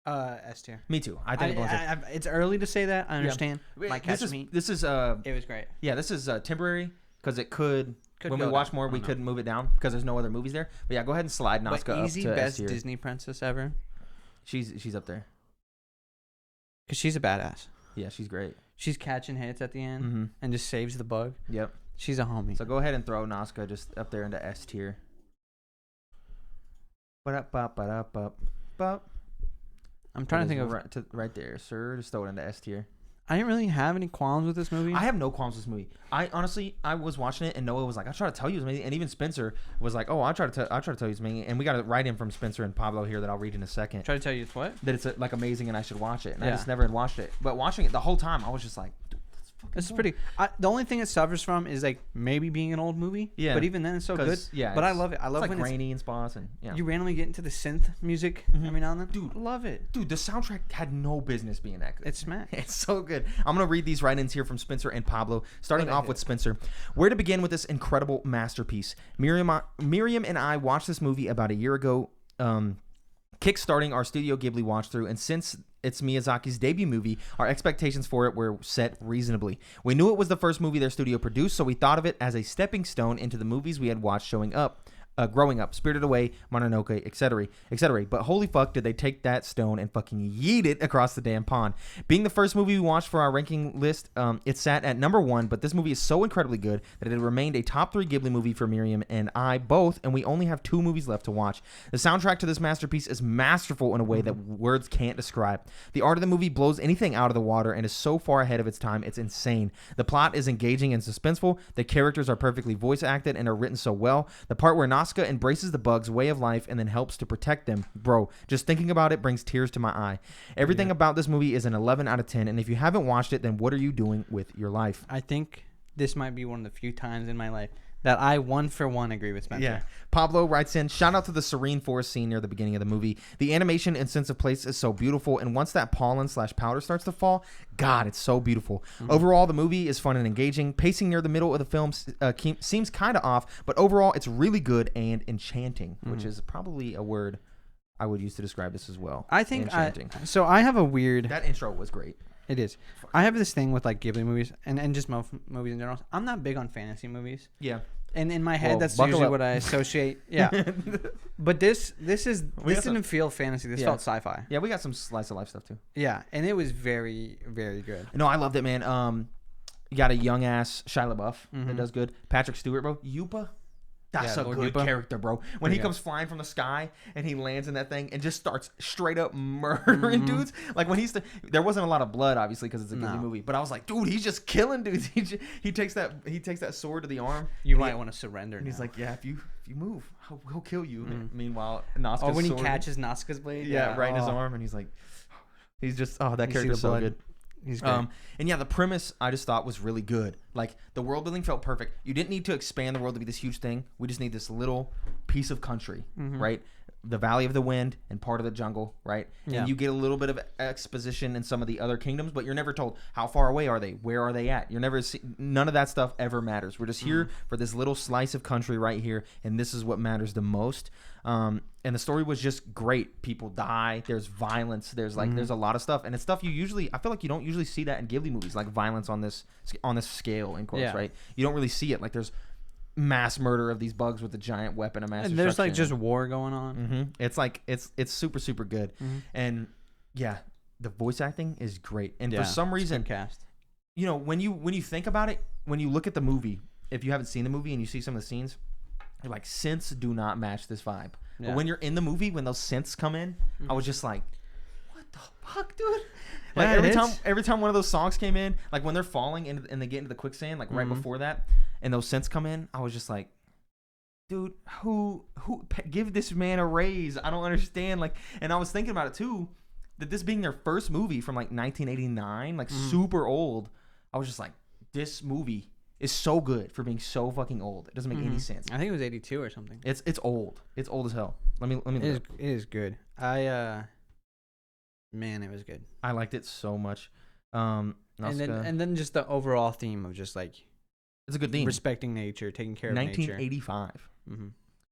A: S tier.
B: Me too. I think it belongs.
A: It's early to say that. I understand.
B: This is
A: it was great.
B: Yeah, this is temporary because it could when we
A: go
B: watch
A: down.
B: more, we could move it down because there's no other movies there. But yeah, go ahead and slide Nazca up
A: easy
B: to S
A: best
B: tier.
A: Disney princess ever.
B: She's up there.
A: Cause she's a badass.
B: Yeah, she's great.
A: She's catching hits at the end and just saves the bug.
B: Yep.
A: She's a homie.
B: So go ahead and throw Nazca just up there into S tier.
A: I'm trying to think of
B: right there, sir. Just throw it into S tier.
A: I didn't really have any qualms with this movie.
B: I have no qualms with this movie. I honestly was watching it and Noah was like, "I try to tell you it's amazing," and even Spencer was like, "Oh, I try to tell you it's amazing." And we got a write in from Spencer and Pablo here that I'll read in a second.
A: Try to tell you it's what?
B: That it's like amazing and I should watch it. And I just never had watched it. But watching it the whole time, I was just like, "Dude, let's
A: This is pretty. The only thing it suffers from is like maybe being an old movie.
B: Yeah.
A: But even then, it's so good.
B: Yeah.
A: But I love it. I love
B: it's
A: when
B: like rainy in spots and yeah.
A: you randomly get into the synth music every now and then.
B: Dude.
A: I love it.
B: Dude, the soundtrack had no business being that good.
A: It's smack.
B: It's so good. I'm going to read these write-ins here from Spencer and Pablo. Starting
A: Okay.
B: off with Spencer. Where to begin with this incredible masterpiece? Miriam and I watched this movie about a year ago, kickstarting our Studio Ghibli watch through, and since it's Miyazaki's debut movie, our expectations for it were set reasonably. We knew it was the first movie their studio produced, so we thought of it as a stepping stone into the movies we had watched growing up, Spirited Away, Mononoke, etc., etc. But holy fuck, did they take that stone and fucking yeet it across the damn pond. Being the first movie we watched for our ranking list, it sat at number 1, but this movie is so incredibly good that it remained a top 3 Ghibli movie for Miriam and I both, and we only have 2 movies left to watch. The soundtrack to this masterpiece is masterful in a way that words can't describe. The art of the movie blows anything out of the water and is so far ahead of its time, it's insane. The plot is engaging and suspenseful. The characters are perfectly voice acted and are written so well. The part where Nazca embraces the bug's way of life and then helps to protect them. Bro, just thinking about it brings tears to my eye. Everything about this movie is an 11 out of 10, and if you haven't watched it, then what are you doing with your life?
A: I think this might be one of the few times in my life that I 1-for-1 agree with Spencer.
B: Yeah. Pablo writes in, shout out to the serene forest scene near the beginning of the movie. The animation and sense of place is so beautiful, and once that pollen/powder starts to fall, God, it's so beautiful. Overall, the movie is fun and engaging. Pacing near the middle of the film seems kind of off, but overall, it's really good and enchanting, which is probably a word I would use to describe this as well.
A: I think
B: enchanting.
A: So I have a weird...
B: That intro was great.
A: It is. I have this thing with like Ghibli movies and just movies in general. I'm not big on fantasy movies.
B: Yeah.
A: And in my head,
B: Well,
A: that's
B: buckle
A: usually
B: up.
A: what I associate. Yeah. But this didn't feel fantasy. This felt sci-fi.
B: Yeah, we got some slice of life stuff too.
A: Yeah, and it was very, very good.
B: No, I loved it, man. You got a young ass Shia LaBeouf that does good. Patrick Stewart, bro. Yupa. That's a
A: Lord
B: good
A: Yupa.
B: character, bro. When he comes flying from the sky and he lands in that thing and just starts straight up murdering dudes. Like when there wasn't a lot of blood, obviously, because it's a Ghibli movie. But I was like, dude, he's just killing dudes. He takes that sword to the arm.
A: You might want to surrender.
B: And he's like, yeah, if you move, he'll kill you. Meanwhile,
A: oh,
B: Nazca's
A: when he
B: sword,
A: catches Nazca's blade.
B: yeah, right in his arm, and he's like, he's just that
A: You see
B: character's
A: the
B: so
A: blood.
B: good.
A: He's great.
B: And yeah, the premise I just thought was really good. Like the world building felt perfect. You didn't need to expand the world to be this huge thing. We just need this little piece of country, right? The Valley of the Wind and part of the jungle, right?
A: Yeah.
B: And you get a little bit of exposition in some of the other kingdoms, but you're never told how far away are they, where are they at. You're never none of that stuff ever matters. We're just here for this little slice of country right here, and this is what matters the most. And the story was just great. People die. There's violence. There's there's a lot of stuff, and it's stuff I feel like you don't usually see that in Ghibli movies, like violence on this scale in quotes, right? You don't really see it. Like there's mass murder of these bugs with a giant weapon of mass
A: and there's like
B: destruction.
A: just war going on.
B: It's like it's super super good, and yeah, the voice acting is great. And for some reason,
A: cast.
B: you know, when you think about it, when you look at the movie, if you haven't seen the movie and you see some of the scenes, you're like, synths do not match this vibe.
A: Yeah.
B: But when you're in the movie, when those synths come in, I was just like, what the fuck, dude? Like every time one of those songs came in, like when they're falling and they get into the quicksand, like right before that, and those synths come in, I was just like, dude, who give this man a raise? I don't understand. Like, and I was thinking about it too, that this being their first movie from like 1989, like super old, I was just like, this movie is so good for being so fucking old. It doesn't make any sense.
A: I think it was 82 or something.
B: It's old. It's old as hell. Let me.
A: It is good. Man, it was good.
B: I liked it so much.
A: And then just the overall theme of just like
B: it's a good theme.
A: Respecting nature, taking care of nature.
B: 1985.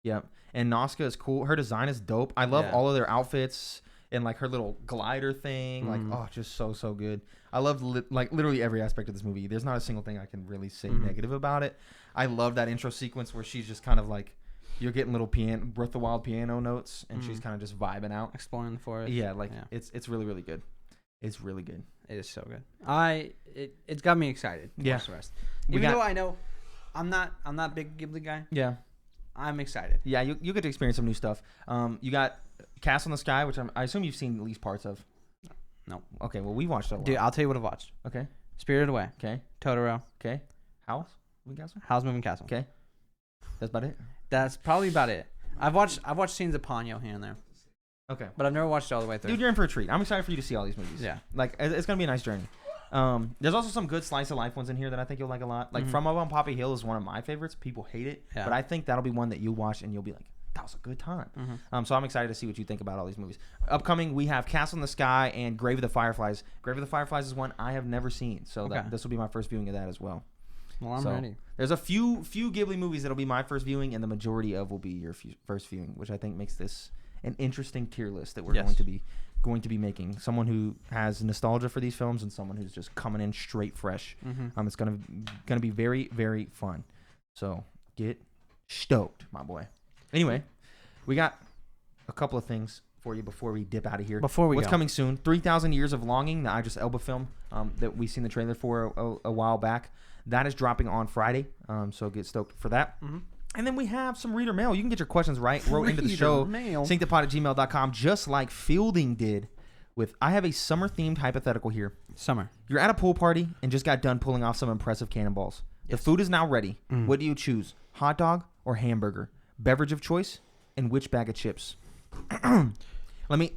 B: Yeah, and Nazca is cool. Her design is dope. I love all of their outfits and like her little glider thing. Like, just so good. I love literally every aspect of this movie. There's not a single thing I can really say negative about it. I love that intro sequence where she's just kind of like, you're getting little Breath of the Wild piano notes, and she's kind of just vibing out,
A: exploring the forest.
B: Yeah, it's really really good. It's really good.
A: It is so good. It's got me excited.
B: Yeah.
A: The rest. Even though I know I'm not a big Ghibli guy.
B: Yeah.
A: I'm excited.
B: Yeah, you get to experience some new stuff. You got Castle in the Sky, which I assume you've seen at least parts of.
A: No.
B: Okay, well we watched it.
A: Dude, I'll tell you what I've watched.
B: Okay.
A: Spirited Away.
B: Okay.
A: Totoro.
B: Okay. Howl's Moving Castle.
A: Howl's Moving Castle.
B: Okay. That's about it.
A: That's probably about it. I've watched scenes of Ponyo here and there.
B: Okay.
A: But I've never watched it all the way through.
B: Dude, you're in for a treat. I'm excited for you to see all these movies.
A: Yeah.
B: Like, it's gonna be a nice journey. There's also some good slice of life ones in here that I think you'll like a lot. Like From Up on Poppy Hill is one of my favorites. People hate it, but I think that'll be one that you'll watch and you'll be like, that was a good time. So I'm excited to see what you think about all these movies. Upcoming, we have Castle in the Sky and Grave of the Fireflies. Grave of the Fireflies is one I have never seen, so this will be my first viewing of that as well.
A: Well, I'm ready.
B: There's a few Ghibli movies that'll be my first viewing, and the majority of will be your first viewing, which I think makes this an interesting tier list that we're going to be making. Someone who has nostalgia for these films and someone who's just coming in straight fresh. It's gonna be very, very fun. So get stoked, my boy. Anyway, we got a couple of things for you before we dip out of here. What's coming soon? 3,000 Years of Longing, the Idris Elba film that we seen the trailer for a while back. That is dropping on Friday, so get stoked for that. And then we have some reader mail. You can get your questions wrote into the show. synceduppod@gmail.com, just like Fielding did with, I have a summer-themed hypothetical here.
A: Summer.
B: You're at a pool party and just got done pulling off some impressive cannonballs. The food is now ready. What do you choose, hot dog or hamburger? Beverage of choice, and which bag of chips? Let me.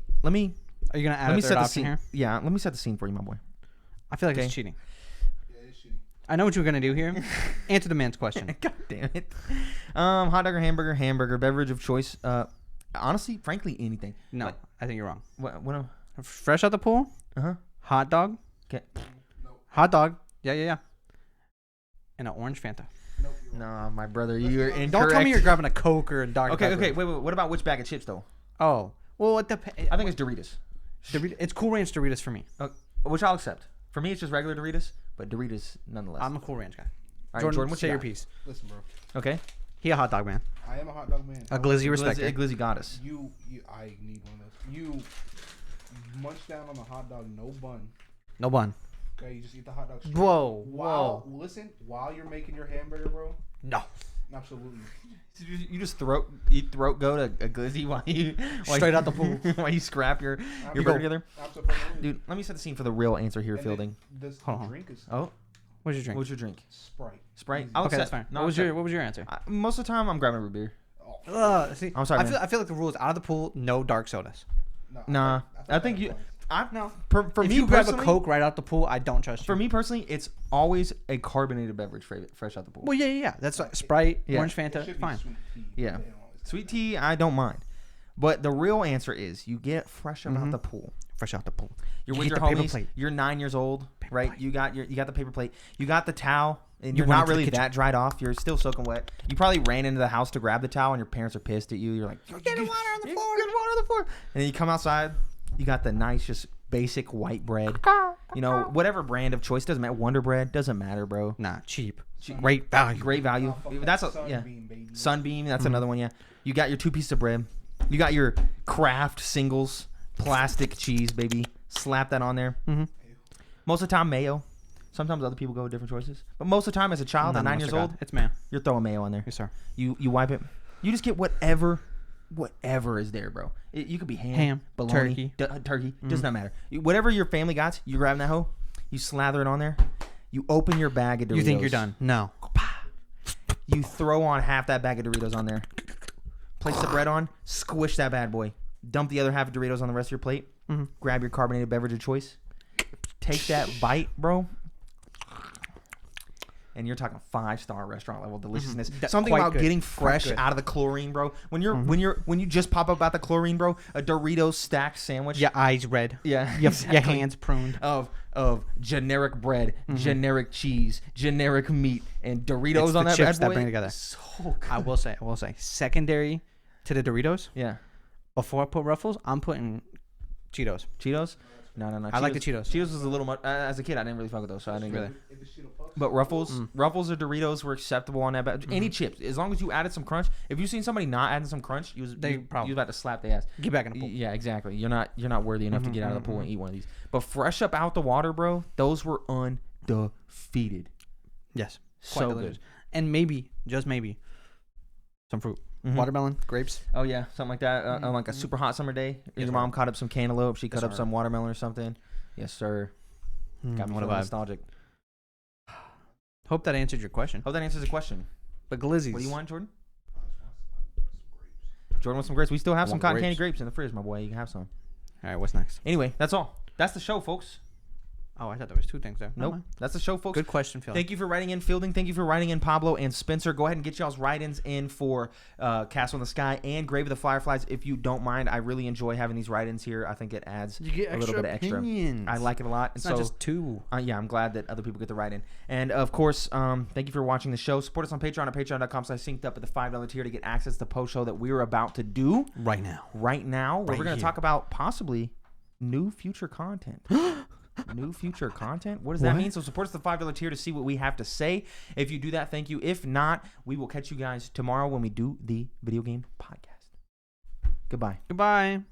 B: Are
A: you gonna add a third option here?
B: Yeah, let me set the scene for you, my boy.
A: I feel like it's cheating.
C: Yeah, it's cheating.
A: I know what you're gonna do here. Answer the man's question.
B: God damn it. Hot dog or hamburger. Beverage of choice. Honestly, frankly, anything.
A: No, I think you're wrong.
B: What?
A: Fresh out the pool. Hot dog.
B: Okay.
C: Nope.
A: Hot dog. Yeah. And an orange Fanta.
C: Nope,
B: No, my brother, you're incorrect.
A: Don't tell me you're grabbing a Coke or a Dr.
B: Okay.
A: Pepper.
B: Wait. What about which bag of chips though?
A: Oh, well, I
B: think it's Doritos.
A: It's Cool Ranch Doritos for me.
B: Which I'll accept. For me, it's just regular Doritos, but Doritos nonetheless.
A: I'm a Cool Ranch guy.
B: All right, Jordan,
A: say your piece.
C: Listen, bro.
B: Okay.
A: He a hot dog man.
C: I am a hot dog man.
A: A glizzy respecter.
B: A glizzy goddess.
C: I need one of those. You munch down on the hot dog, no bun.
A: No bun.
C: Okay, you just eat the hot dog straight.
A: Whoa.
C: Listen, while you're making your hamburger, bro.
A: No.
C: Absolutely.
B: You just throat go to a glizzy while you
A: straight out the pool
B: while you scrap your burger together.
C: Absolutely.
B: Dude, let me set the scene for the real answer here, Fielding.
C: This drink is
A: What's your drink?
B: What's your drink?
C: Sprite.
B: Okay,
A: that's fine. What was your answer?
B: Most of the time, I'm grabbing a root beer.
A: See,
B: I'm sorry.
A: I feel like the rule is out of the pool, no dark sodas.
B: Nah, I think you. For
A: if
B: me
A: you grab a
B: personally,
A: Coke right out the pool, I don't trust you.
B: For me personally, it's always a carbonated beverage fresh out the pool.
A: Well, yeah. That's like Sprite, orange Fanta, fine.
B: Yeah, sweet tea, I don't mind. But the real answer is you get fresh out the pool.
A: Fresh out the pool.
B: You're with your homies. You're 9 years old, right? You got the paper plate. You got the towel, and you're not really that dried off. You're still soaking wet. You probably ran into the house to grab the towel, and your parents are pissed at you. You're like,
A: get water on the floor.
B: Get water on the floor. And then you come outside. You got the nice, just basic white bread. You know, whatever brand of choice, doesn't matter. Wonder Bread doesn't matter, bro.
A: Nah, cheap. Great value.
B: Great value. That's Sunbeam. That's another one. Yeah. You got your 2 pieces of bread. You got your Kraft singles plastic cheese, baby. Slap that on there. Most of the time, mayo. Sometimes other people go with different choices, but most of the time, as a child at 9 years old,
A: it's mayo.
B: You're throwing mayo on there.
A: Yes, sir.
B: You wipe it. You just get whatever is there, bro. You could be ham, bologna, turkey. Does not matter. Whatever your family got, you grab that hoe, you slather it on there, you open your bag of Doritos.
A: You think you're done? No.
B: You throw on half that bag of Doritos on there. Place the bread on, squish that bad boy. Dump the other half of Doritos on the rest of your plate. Grab your carbonated beverage of choice. Take that bite, bro. And you're talking 5-star restaurant level deliciousness. Something about getting fresh out of the chlorine, bro. When you just pop up out the chlorine, bro, a Doritos stacked sandwich.
A: Your eyes red.
B: Yeah,
A: exactly. Your hands pruned.
B: Of generic bread, generic cheese, generic meat, and Doritos on that bad boy.
A: That bring together.
B: So good.
A: I will say, secondary to the Doritos.
B: Yeah.
A: Before I put Ruffles, I'm putting Cheetos.
B: Cheetos? No.
A: I like the Cheetos.
B: Cheetos was a little much. As a kid, I didn't really fuck with those, so I didn't really. But Ruffles or Doritos were acceptable on that. Any chips, as long as you added some crunch. If you seen somebody not adding some crunch, you was about to slap their ass.
A: Get back in the pool.
B: Yeah, exactly. You're not worthy enough to get out of the pool and eat one of these. But fresh up out the water, bro, those were undefeated.
A: Yes,
B: so good.
A: And maybe, just maybe, some fruit. Watermelon, grapes.
B: Oh yeah, something like that. On like a super hot summer day, your mom caught up some cantaloupe. She cut up some watermelon or something. Yes, sir. Got me feeling nostalgic.
A: Hope that answered your question.
B: Hope that answers the question.
A: But glizzies.
B: What do you want, Jordan? Jordan wants some grapes. We still have some cotton candy grapes in the fridge, my boy. You can have some.
A: All right, what's next?
B: Anyway, that's all. That's the show, folks.
A: Oh, I thought there was 2 things there. Never
B: Nope.
A: mind.
B: That's the show, folks.
A: Good question, Phil.
B: Thank you for writing in, Fielding. Thank you for writing in, Pablo and Spencer. Go ahead and get y'all's write-ins in for Castle in the Sky and Grave of the Fireflies, if you don't mind. I really enjoy having these write-ins here. I think it adds
A: You get
B: a little bit of extra.
A: opinions.
B: I like it a lot.
A: It's
B: And
A: not
B: so,
A: just 2.
B: yeah, I'm glad that other people get to write in. And, of course, thank you for watching the show. Support us on Patreon at patreon.com/synced up at the $5 tier to get access to the post show that we're about to do
A: Right now.
B: where we're going to
A: here.
B: talk about possibly new future content. New future content? What does that
A: What?
B: mean? So support us at the $5 tier to see what we have to say. If you do that, thank you. If not, we will catch you guys tomorrow when we do the video game podcast. Goodbye.
A: Goodbye.